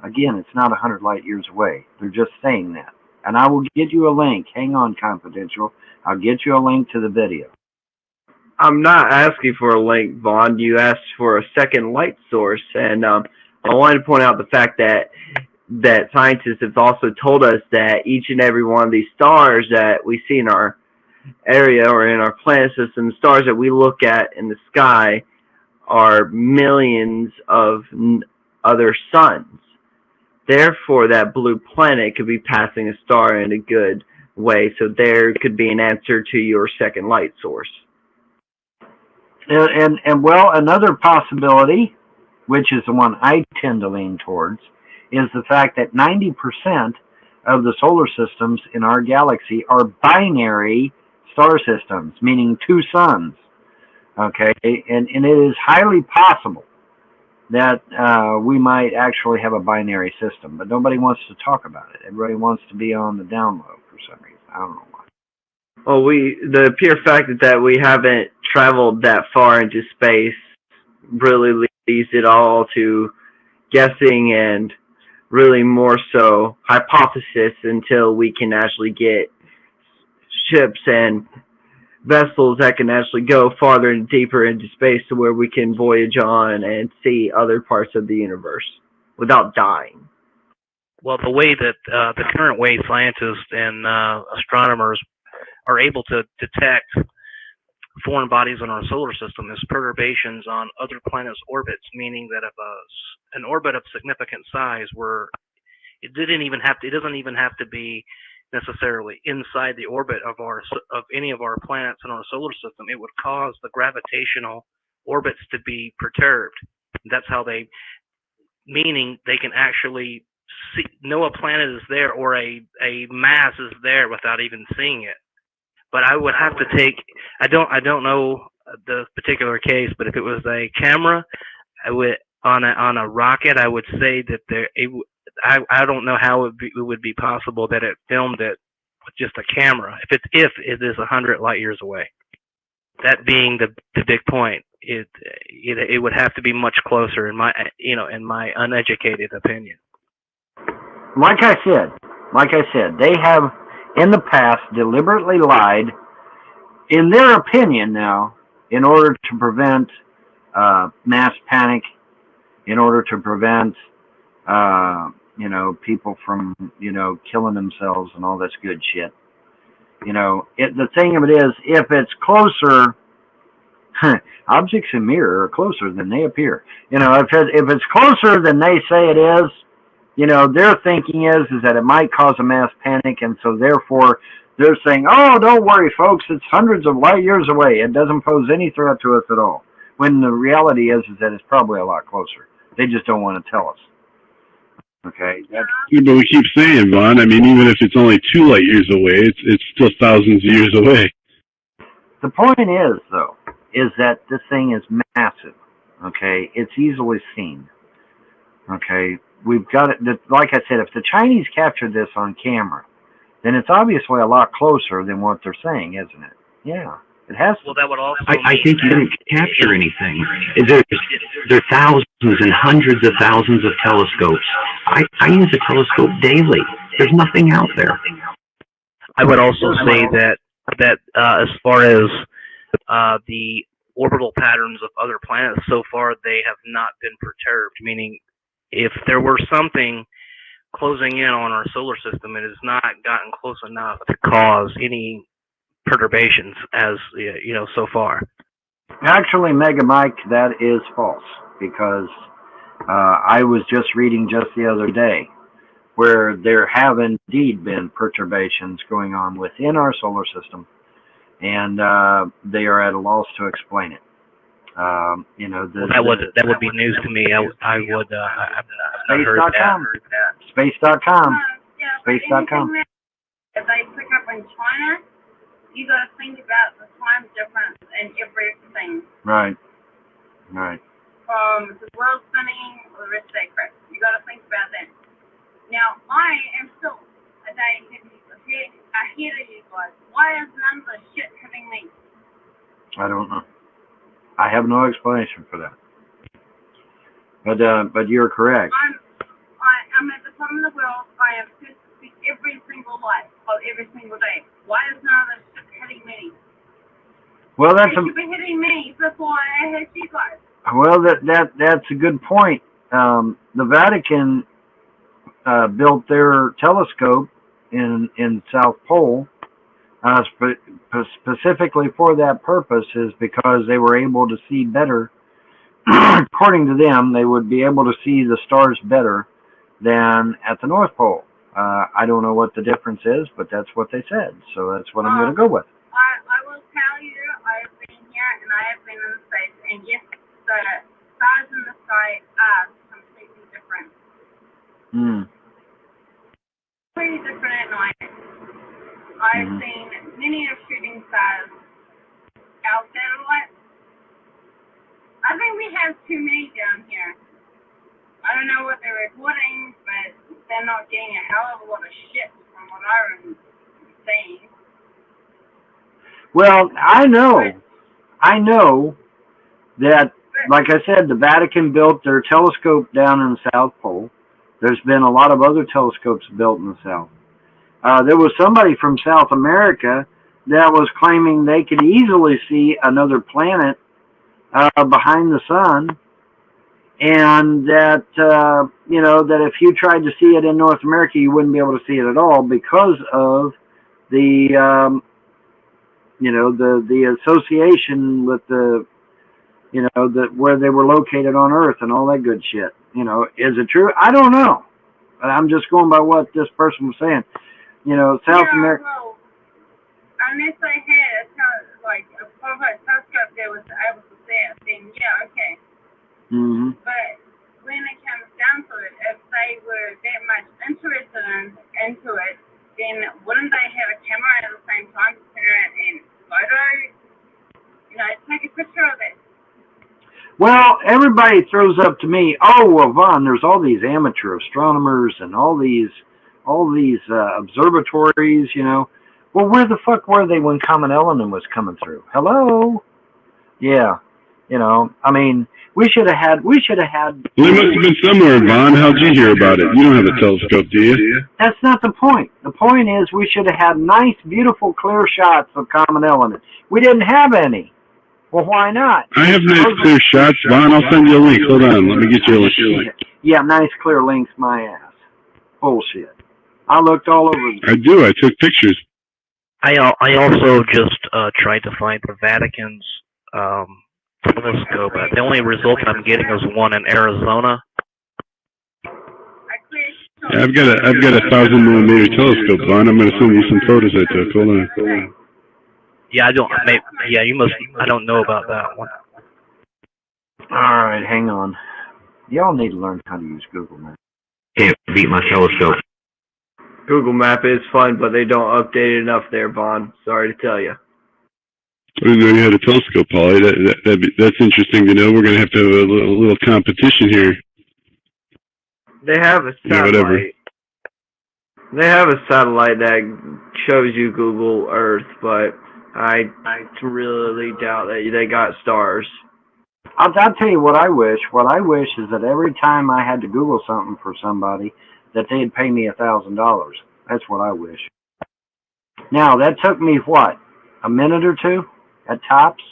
Again, it's not 100 light years away. They're just saying that. And I will get you a link. Hang on, confidential. I'll get you a link to the video. I'm not asking for a link, Vaughn. You asked for a second light source. And I wanted to point out the fact that scientists have also told us that each and every one of these stars that we see in our area or in our planet system, stars that we look at in the sky, are millions of other suns. Therefore, that blue planet could be passing a star in a good way. So there could be an answer to your second light source. And well, another possibility, which is the one I tend to lean towards, is the fact that 90% of the solar systems in our galaxy are binary star systems, meaning two suns. Okay, and it is highly possible that we might actually have a binary system, but nobody wants to talk about it. Everybody wants to be on the down low for some reason. I don't know why. Well, the pure fact that we haven't traveled that far into space really leaves it all to guessing and really more so hypothesis until we can actually get ships and vessels that can actually go farther and deeper into space to where we can voyage on and see other parts of the universe without dying. Well, the way that the current way scientists and astronomers are able to detect foreign bodies in our solar system is perturbations on other planets' orbits, meaning that if an orbit of significant size where it doesn't even have to be necessarily inside the orbit of any of our planets in our solar system, it would cause the gravitational orbits to be perturbed. That's how meaning they can actually know a planet is there or a mass is there without even seeing it. But I would have to I don't know the particular case, but if it was a camera, I would on a rocket, I would say that I don't know how it would be possible that it filmed it with just a camera if it is 100 light years away. That being the big point, it would have to be much closer in my uneducated opinion. Like I said, they have in the past deliberately lied, in their opinion now, in order to prevent mass panic, in order to prevent people from killing themselves and all this good shit. The thing of it is, if it's closer, objects in mirror are closer than they appear. If it's closer than they say it is, their thinking is that it might cause a mass panic, and so therefore they're saying, oh, don't worry, folks, it's hundreds of light years away. It doesn't pose any threat to us at all. When the reality is that it's probably a lot closer. They just don't want to tell us. Okay? Yeah, but we keep saying, Vaughn, I mean, even if it's only 2 light years away, it's still thousands of years away. The point is, though, is that this thing is massive. Okay? It's easily seen. Okay? We've got it, like I said, if the Chinese captured this on camera, then it's obviously a lot closer than what they're saying, isn't it? Yeah, it has to. Well, that would also I think you didn't capture anything. There are thousands and hundreds of thousands of telescopes. I use a telescope daily. There's nothing out there. I would also say that as far as the orbital patterns of other planets, so far they have not been perturbed, meaning if there were something closing in on our solar system, it has not gotten close enough to cause any perturbations so far. Actually, Mega Mike, that is false, because I was just reading just the other day where there have indeed been perturbations going on within our solar system, and they are at a loss to explain it. You know, that would be news to me. I've not heard Space.com. that. Space.com. Space.com. If they pick up in China, you got to think about the time difference and everything. Right. Right. From the world spinning or the rest of that crap. You got to think about that. Now, I am still a day ahead of you guys. Why is none of the shit hitting me? I don't know. I have no explanation for that. But you're correct. I'm at the top of the world. I am supposed to speak every single life of every single day. Why is none of this shit hitting me? Well, It should be hitting me before I hit you guys. Well, that's a good point. The Vatican built their telescope in South Pole specifically for that purpose, is because they were able to see better. According to them, they would be able to see the stars better than at the North Pole. I don't know what the difference is, but that's what they said, so that's what I'm going to go with. I will tell you, I've been here and I have been in the States, and yes, the stars in the sky are completely different. Pretty different at night. I've seen many of shooting stars. Our satellite, I think we have too many down here. I don't know what they're reporting, but they're not getting a hell of a lot of shit from what I'm seeing. Well, I know that, like I said, the Vatican built their telescope down in the South Pole. There's been a lot of other telescopes built in the South. There was somebody from South America that was claiming they could easily see another planet behind the sun, and that you know, that if you tried to see it in North America, you wouldn't be able to see it at all because of the you know, the association with the, you know, where they were located on Earth and all that good shit. You know, is it true? I don't know. I'm just going by what this person was saying. You know, South America. Well, unless they had like a proper telescope that was able to see it, then yeah, okay. But when it comes down to it, if they were that much interested into it, then wouldn't they have a camera at the same time to turn around and photo, you know, take a picture of it? Well, everybody throws up to me, oh, well, Vaughn, there's all these amateur astronomers and all these observatories, you know. Well, where the fuck were they when Comet Elenin was coming through? Hello? Yeah. You know, I mean, we should have had. Well, it must have been somewhere, Vaughn. How'd you hear about it? You don't have a telescope, do you? That's not the point. The point is we should have had nice, beautiful, clear shots of Comet Elenin. We didn't have any. Well, why not? I have nice clear shots, Vaughn. I'll send you a link. Hold on. Let me get you a link. Yeah, nice clear links, my ass. Bullshit. I looked all over. I do. I took pictures. I also just tried to find the Vatican's telescope. The only result I'm getting is one in Arizona. Yeah, I've got a 1,000mm telescope, Vaughn. I'm going to send you some photos I took. Hold on. Yeah, I don't know about that one. All right, hang on. Y'all need to learn how to use Google Maps. Can't beat my telescope. Google Map is fun, but they don't update it enough there, Vaughn. Sorry to tell you. I didn't know you had a telescope, Polly. That's interesting to know. We're going to have a little competition here. They have a satellite. Yeah, whatever. They have a satellite that shows you Google Earth, but I really doubt that they got stars. I'll tell you what I wish. What I wish is that every time I had to Google something for somebody, that they'd pay me $1,000. That's what I wish. Now, that took me, what, a minute or two? At tops?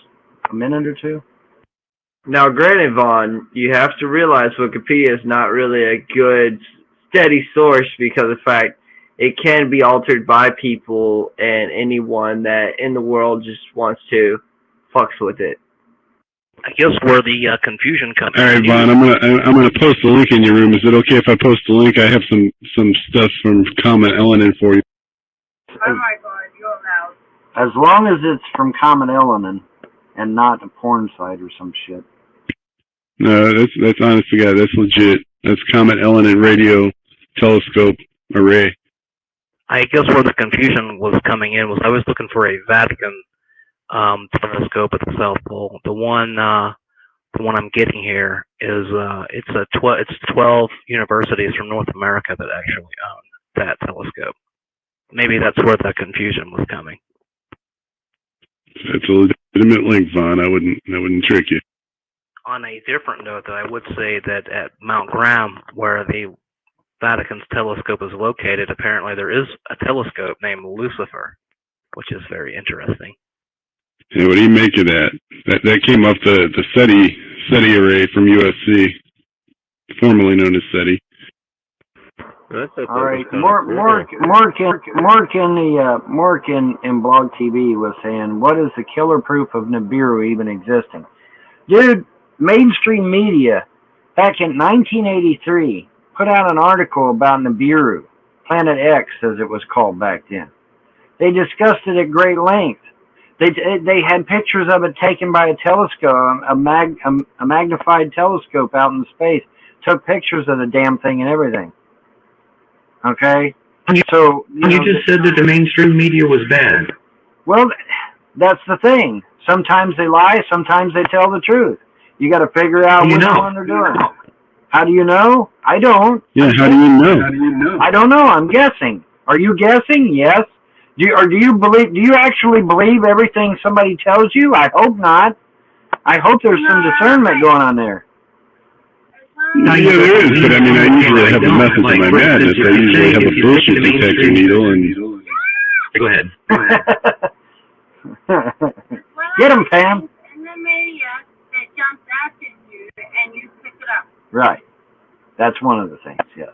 A minute or two? Now, granted, Vaughn, you have to realize Wikipedia is not really a good, steady source because of the fact it can be altered by people and anyone that in the world just wants to fucks with it. I guess where the confusion comes in. All right, Vaughn, I'm gonna post a link in your room. Is it okay if I post a link? I have some stuff from Comet Elenin for you. Oh my God, you're loud. As long as it's from Comet Elenin and not a porn site or some shit. No, that's honest to God, that's legit. That's Comet Elenin radio telescope array. I guess where the confusion was coming in was I was looking for a Vatican telescope at the South Pole. The one I'm getting here is it's 12 universities from North America that actually own that telescope. Maybe that's where the confusion was coming. It's a legitimate link, Vaughn. I wouldn't trick you. On a different note, though, I would say that at Mount Graham, where the Vatican's telescope is located, apparently there is a telescope named Lucifer, which is very interesting. Yeah, what do you make of that? That came off the SETI array from USC, formerly known as SETI. All right, Mork in Blog TV was saying, what is the killer proof of Nibiru even existing? Dude, mainstream media back in 1983 put out an article about Nibiru, Planet X as it was called back then. They discussed it at great length. They had pictures of it taken by a telescope, a magnified telescope out in space. Took pictures of the damn thing and everything. Okay? So you just said that the mainstream media was bad. Well, that's the thing. Sometimes they lie, sometimes they tell the truth. You got to figure out which one they're doing. How do you know? I don't. Yeah, how do you know? I don't know. I'm guessing. Are you guessing? Yes. Do you actually believe everything somebody tells you? I hope not. I hope there's some discernment going on there. Yeah, there is, but I mean, I usually have a method to my madness. I usually have a bullshit detector needle and... Go ahead. Get him, Pam. In the media that jumps out at you and you pick it up. Right. That's one of the things, yes.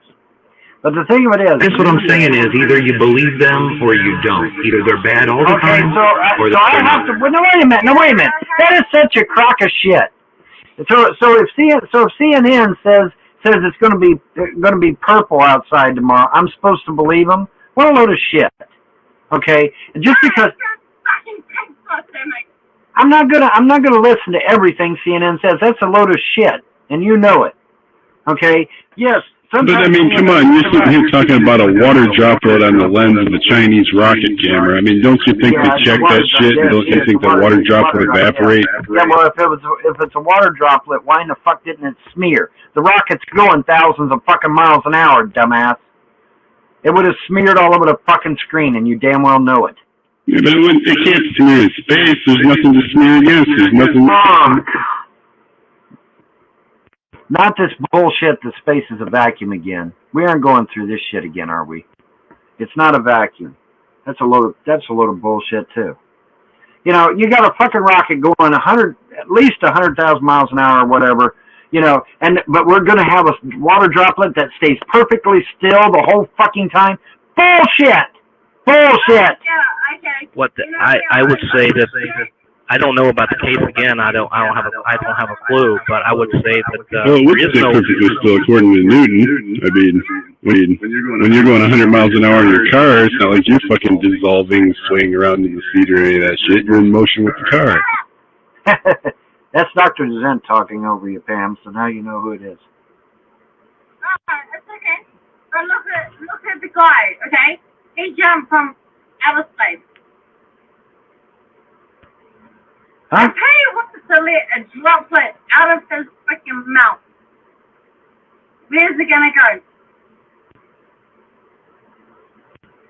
But the thing of it is... That's what I'm saying is either you believe them or you don't. Either they're bad all the time or so I have to... Well, no, wait a minute. That is such a crock of shit. So if CNN says it's going to be purple outside tomorrow, I'm supposed to believe them? What a load of shit. Okay? Just because... I'm not gonna listen to everything CNN says. That's a load of shit, and you know it. Okay? Yes. But I mean, come on, you're sitting here talking about a water droplet on the lens of a Chinese rocket camera. I mean, don't you think they check that shit? And don't you think the water drop would evaporate? Yeah, well, if it's a water droplet, why in the fuck didn't it smear? The rocket's going thousands of fucking miles an hour, dumbass. It would have smeared all over the fucking screen, and you damn well know it. Yeah, but it can't smear in space. There's nothing to smear against. There's nothing. Not this bullshit that space is a vacuum again. We aren't going through this shit again, are we? It's not a vacuum. That's a load of bullshit too. You know, you got a fucking rocket going at least 100,000 miles an hour or whatever. You know, but we're gonna have a water droplet that stays perfectly still the whole fucking time. Bullshit. Bullshit. What I would say that I don't know about the case again. I don't have a clue, but I would say that well, it would stay perfectly still according to Newton. I mean, when you're going 100 miles an hour in your car, it's not like you're fucking dissolving, swaying around in the seat or any of that shit. You're in motion with the car. That's Dr. Zent talking over you, Pam. So now you know who it is. That's okay. But look at the guy. Okay, he jumped from outer space. Huh? I tell you what to let a droplet out of his freaking mouth. Where's it gonna go?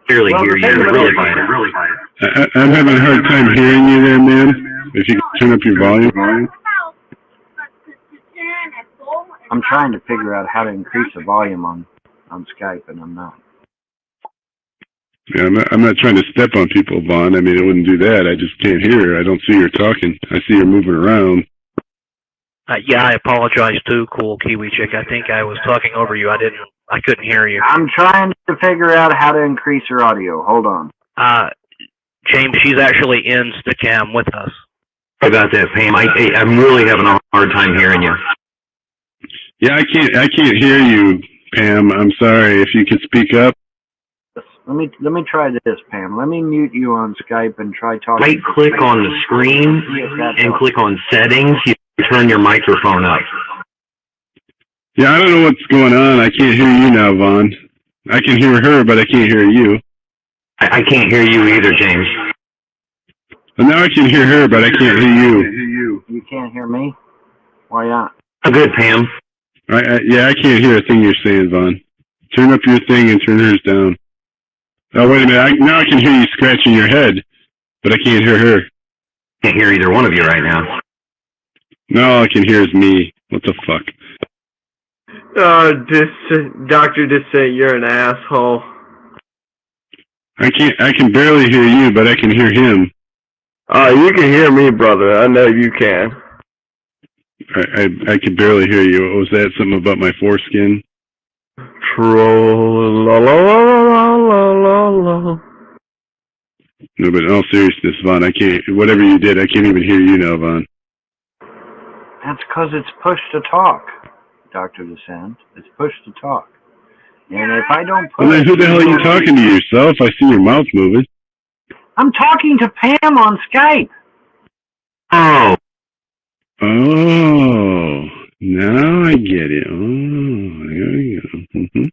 Clearly hear you. Really quiet. I'm having a hard time hearing you there, man. If you can turn up your volume. I'm trying to figure out how to increase the volume on Skype, and I'm not. Yeah, I'm not trying to step on people, Vaughn. I mean, I wouldn't do that. I just can't hear. I don't see her talking. I see her moving around. Yeah, I apologize too, cool Kiwi chick. I think I was talking over you. I couldn't hear you. I'm trying to figure out how to increase her audio. Hold on. James, she's actually in Stickam with us. About that, Pam. I'm really having a hard time hearing you. Yeah, I can't hear you, Pam. I'm sorry. If you could speak up. Let me try this, Pam. Let me mute you on Skype and try talking. Right-click on the screen and click on Settings. You turn your microphone up. Yeah, I don't know what's going on. I can't hear you now, Vaughn. I can hear her, but I can't hear you. I can't hear you either, James. Well, now I can hear her, but I can't hear you. You can't hear me? Why not? I'm good, Pam. Yeah, I can't hear a thing you're saying, Vaughn. Turn up your thing and turn hers down. Oh, wait a minute. Now I can hear you scratching your head, but I can't hear her. Can't hear either one of you right now. No, all I can hear is me. What the fuck? Dr. Dissent, you're an asshole. I can barely hear you, but I can hear him. You can hear me, brother. I know you can. I can barely hear you. What was that? Something about my foreskin? No, but in all seriousness, Vaughn, I can't. Whatever you did, I can't even hear you now, Vaughn. That's because it's push to talk, Dr. Dissent. It's push to talk. And if I don't push... Well, then who the hell are you talking to yourself? I see your mouth moving. I'm talking to Pam on Skype. Oh. Oh. Now I get it. Oh, there you go. Mm-hmm.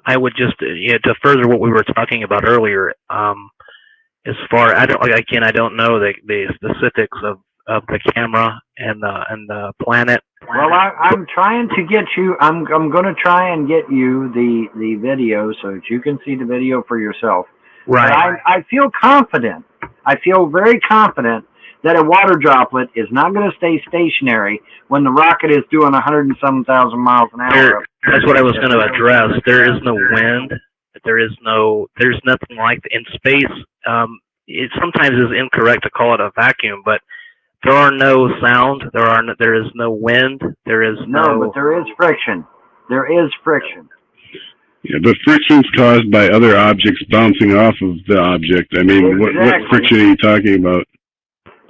I would just, to further what we were talking about earlier, as far, I don't know the specifics of the camera and the planet. Well, I'm trying to get you. I'm going to try and get you the video so that you can see the video for yourself. Right. But I feel confident. I feel very confident that a water droplet is not going to stay stationary when the rocket is doing 100 and some thousand miles an hour. That's what I was going to address. There is no wind. There's nothing like in space. It sometimes is incorrect to call it a vacuum, but there are no sound. There is no wind. There is no. But there is friction. There is friction. Yeah, but friction's caused by other objects bouncing off of the object. I mean, what friction are you talking about?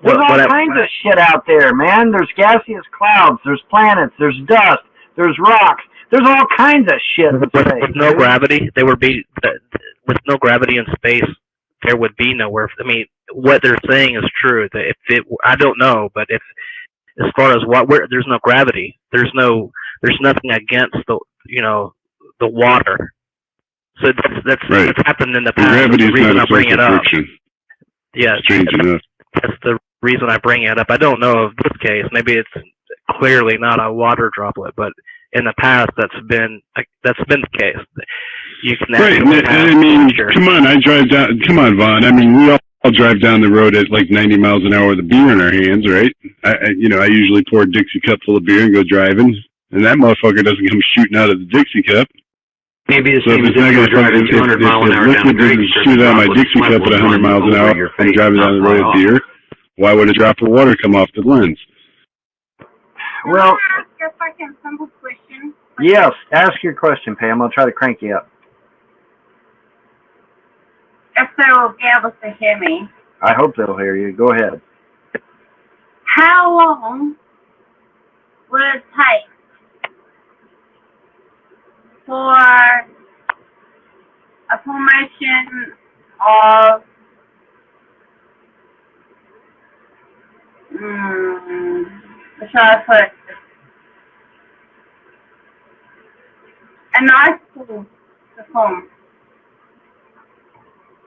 There's all kinds of shit out there, man. There's gaseous clouds. There's planets. There's dust. There's rocks. There's all kinds of shit. With no gravity, with no gravity in space, there would be nowhere. I mean, what they're saying is true. That I don't know, but as far as there's no gravity. There's nothing against the water. So that's happened in the past. Gravity is reason not I bring it up. friction. Yeah, strange enough. That's the reason I bring it up. I don't know of this case. Maybe it's clearly not a water droplet, but in the past that's been the case. You can I mean, come on, I drive down. Come on, Vaughn. I mean, we all drive down the road at like 90 miles an hour with a beer in our hands, right? I usually pour a Dixie cup full of beer and go driving, and that motherfucker doesn't come shooting out of the Dixie cup. Maybe the same as if you're driving 200 miles an hour down the road. Shoot out of my Dixie cup at 100 miles an hour. I'm driving down the road with beer. Why would a drop of water come off the lens? Well, Can I ask a simple question? Yes, ask your question, Pam. I'll try to crank you up. If they will be able to hear me. I hope they'll hear you. Go ahead. How long would it take for a formation of how shall I put it? An icicle to form?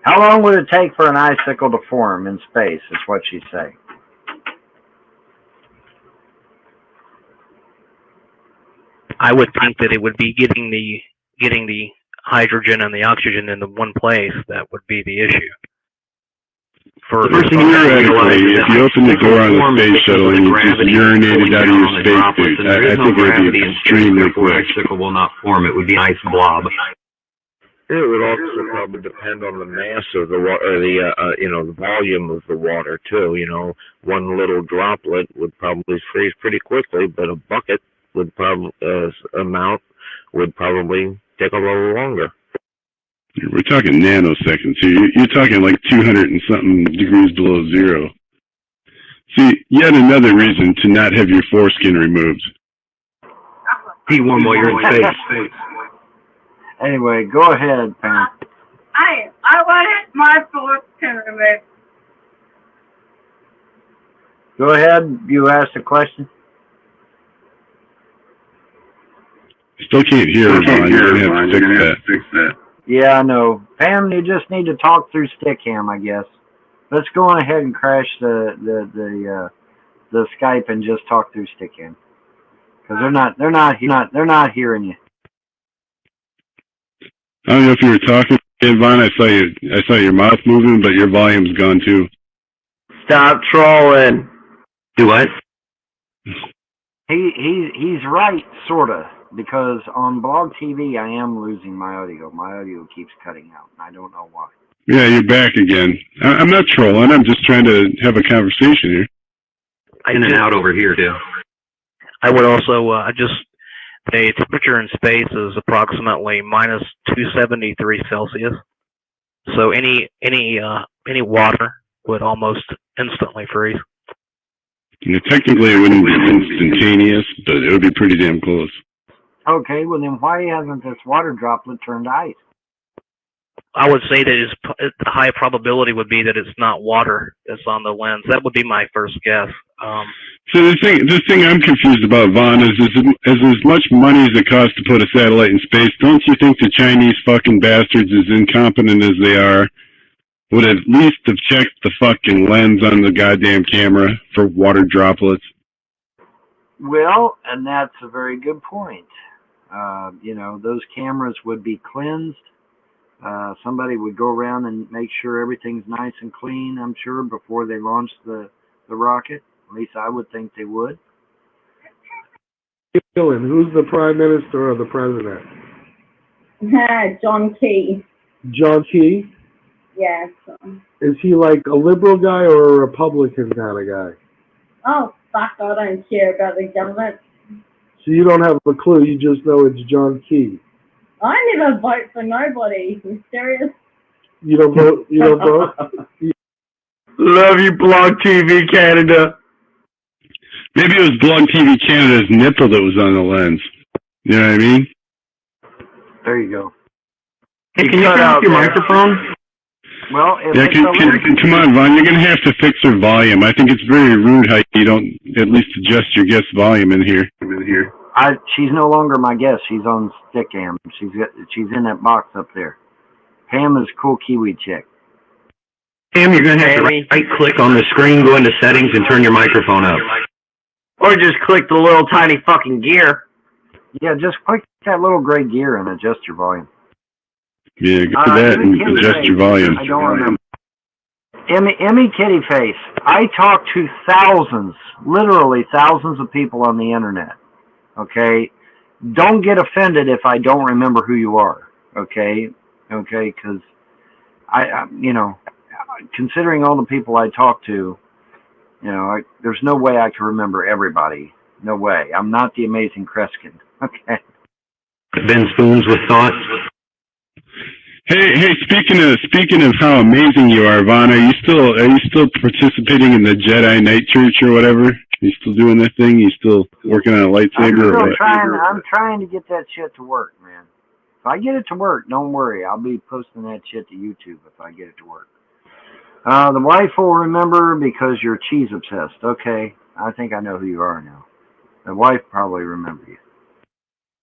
How long would it take for an icicle to form in space, is what she's saying. I would think that it would be getting the hydrogen and the oxygen into one place that would be the issue. Theoretically, if you open the door on the space shuttle and you just urinated out of your spacesuit, I think it would be extremely quick. Icicle will not form. It would be an ice blob. It would also probably depend on the mass of the water, or the volume of the water too. One little droplet would probably freeze pretty quickly, but a bucket would probably would probably take a little longer. We're talking nanoseconds here. You're talking like 200 and something degrees below zero. See, yet another reason to not have your foreskin removed. Be warm while you're in space. Anyway, go ahead, Pam. I I wanted my thoughts to remove. Go ahead. You asked a question. Still can't hear her, Vaughn. You're going to have to fix that. Yeah, I know. Pam, you just need to talk through Stickam, I guess. Let's go on ahead and crash the Skype and just talk through Stickam. Because they're not hearing you. I don't know if you were talking, Vaughn. I saw your mouth moving, but your volume's gone too. Stop trolling. Do what? He's right, sorta, because on Blog TV I am losing my audio. My audio keeps cutting out, and I don't know why. Yeah, you're back again. I'm not trolling. I'm just trying to have a conversation here. In and out over here too. I would also, the temperature in space is approximately minus 273 Celsius. So any water would almost instantly freeze. Yeah, technically it wouldn't be instantaneous, but it would be pretty damn close. Okay, well then why hasn't this water droplet turned to ice? I would say that the high probability would be that it's not water that's on the lens. That would be my first guess. So the thing I'm confused about, Vaughn, is as much money as it costs to put a satellite in space, don't you think the Chinese fucking bastards, as incompetent as they are, would at least have checked the fucking lens on the goddamn camera for water droplets? Well, and that's a very good point. Those cameras would be cleansed. Somebody would go around and make sure everything's nice and clean, I'm sure, before they launch the rocket. At least I would think they would. Dylan, who's the Prime Minister or the President? John Key. John Key? Yes. Is he like a liberal guy or a Republican kind of guy? Oh, fuck, I don't care about the government. So you don't have a clue, you just know it's John Key. I never vote for nobody. You serious? You don't vote? You don't vote? Love you, Blog TV Canada. Maybe it was Blog TV Canada's nipple that was on the lens. You know what I mean? There you go. Hey, can you turn off your microphone? Well, yeah, come on, Vaughn. You're going to have to fix her volume. I think it's very rude how you don't at least adjust your guest volume in here. She's no longer my guest. She's on Stickam. She's in that box up there. Pam is cool Kiwi chick. Pam, you're going to have to right-click on the screen, go into settings, and turn your microphone up. Or just click the little tiny fucking gear. Yeah, just click that little gray gear and adjust your volume. Yeah, go to that and adjust your volume. I don't remember. Emmy Kitty Face. I talk to thousands, literally thousands of people on the internet. Okay? Don't get offended if I don't remember who you are. Okay? Okay? Because I considering all the people I talk to, there's no way I can remember everybody. No way. I'm not the amazing Kreskin. Okay. Ben Spoons with thoughts. Hey! Speaking of how amazing you are, Vaughn, are you still participating in the Jedi Knight Church or whatever? Are you still doing that thing? You still working on a lightsaber? I'm trying to get that shit to work, man. If I get it to work, don't worry. I'll be posting that shit to YouTube if I get it to work. The wife will remember because you're cheese obsessed. Okay, I think I know who you are now. The wife probably remembers you.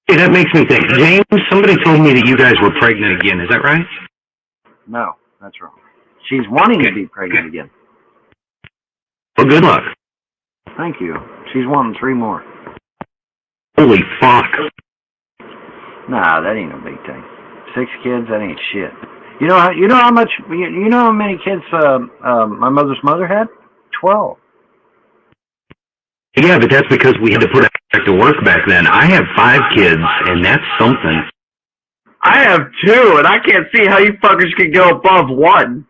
Hey, that makes me think. James, somebody told me that you guys were pregnant again. Is that right? No, that's wrong. She's wanting to be pregnant again. Well, good luck. Thank you. She's wanting 3 more. Holy fuck. Nah, that ain't no big thing. 6 kids, that ain't shit. You know how many kids my mother's mother had? 12. Yeah, but that's because we had to put it back to work back then. I have 5 kids, and that's something. I have 2, and I can't see how you fuckers could go above 1.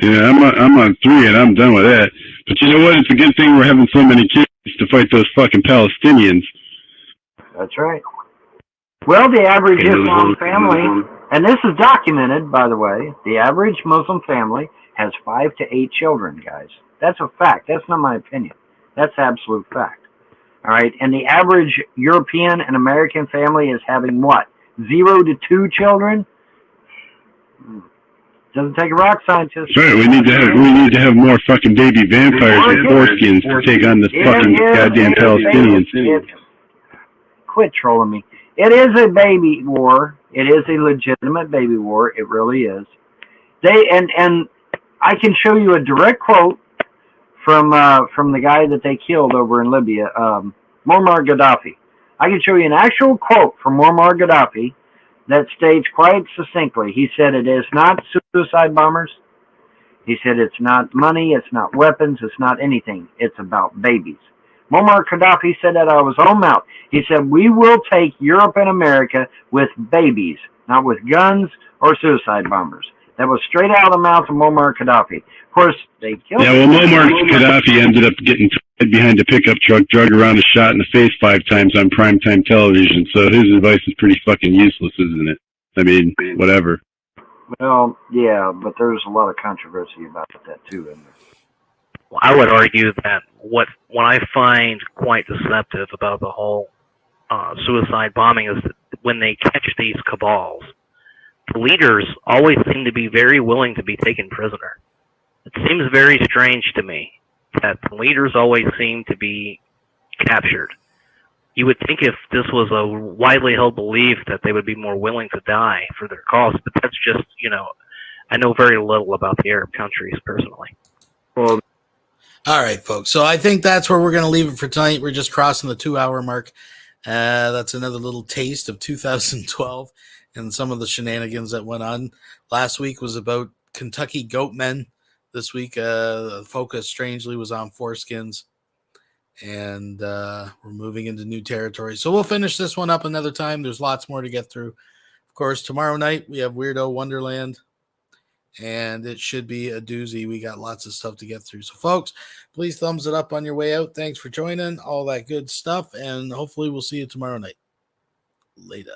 Yeah, I'm on 3, and I'm done with that. But you know what? It's a good thing we're having so many kids to fight those fucking Palestinians. That's right. Well, the average Muslim family, and this is documented, by the way, the average Muslim family has 5 to 8 children, guys. That's a fact. That's not my opinion. That's absolute fact. All right, and the average European and American family is having what? 0 to 2 children? Doesn't take a rock scientist. Right, we need to have more fucking baby vampires with foreskins to take on the fucking goddamn Palestinians. Quit trolling me. It is a baby war. It is a legitimate baby war. It really is. And I can show you a direct quote from the guy that they killed over in Libya, Muammar Gaddafi. I can show you an actual quote from Muammar Gaddafi that states quite succinctly. He said it is not suicide bombers. He said it's not money, it's not weapons, it's not anything. It's about babies. Muammar Gaddafi said that out of his own mouth. He said, we will take Europe and America with babies, not with guns or suicide bombers. That was straight out of the mouth of Muammar Gaddafi. Of course, they killed him. Yeah, well, Muammar Gaddafi ended up getting tied behind a pickup truck, drug around and shot in the face 5 times on primetime television. So his advice is pretty fucking useless, isn't it? I mean, whatever. Well, yeah, but there's a lot of controversy about that, too, isn't there? Well, I would argue that what I find quite deceptive about the whole suicide bombing is that when they catch these cabals, the leaders always seem to be very willing to be taken prisoner. It seems very strange to me that the leaders always seem to be captured. You would think if this was a widely held belief that they would be more willing to die for their cause, but that's just, I know very little about the Arab countries personally. Well, all right, folks. So I think that's where we're going to leave it for tonight. We're just crossing the 2-hour mark. That's another little taste of 2012 and some of the shenanigans that went on. Last week was about Kentucky goat men. This week, the focus, strangely, was on foreskins. And we're moving into new territory. So we'll finish this one up another time. There's lots more to get through. Of course, tomorrow night, we have Weirdo Wonderland. And it should be a doozy. We got lots of stuff to get through. So, folks, please thumbs it up on your way out. Thanks for joining. All that good stuff. And hopefully we'll see you tomorrow night. Later.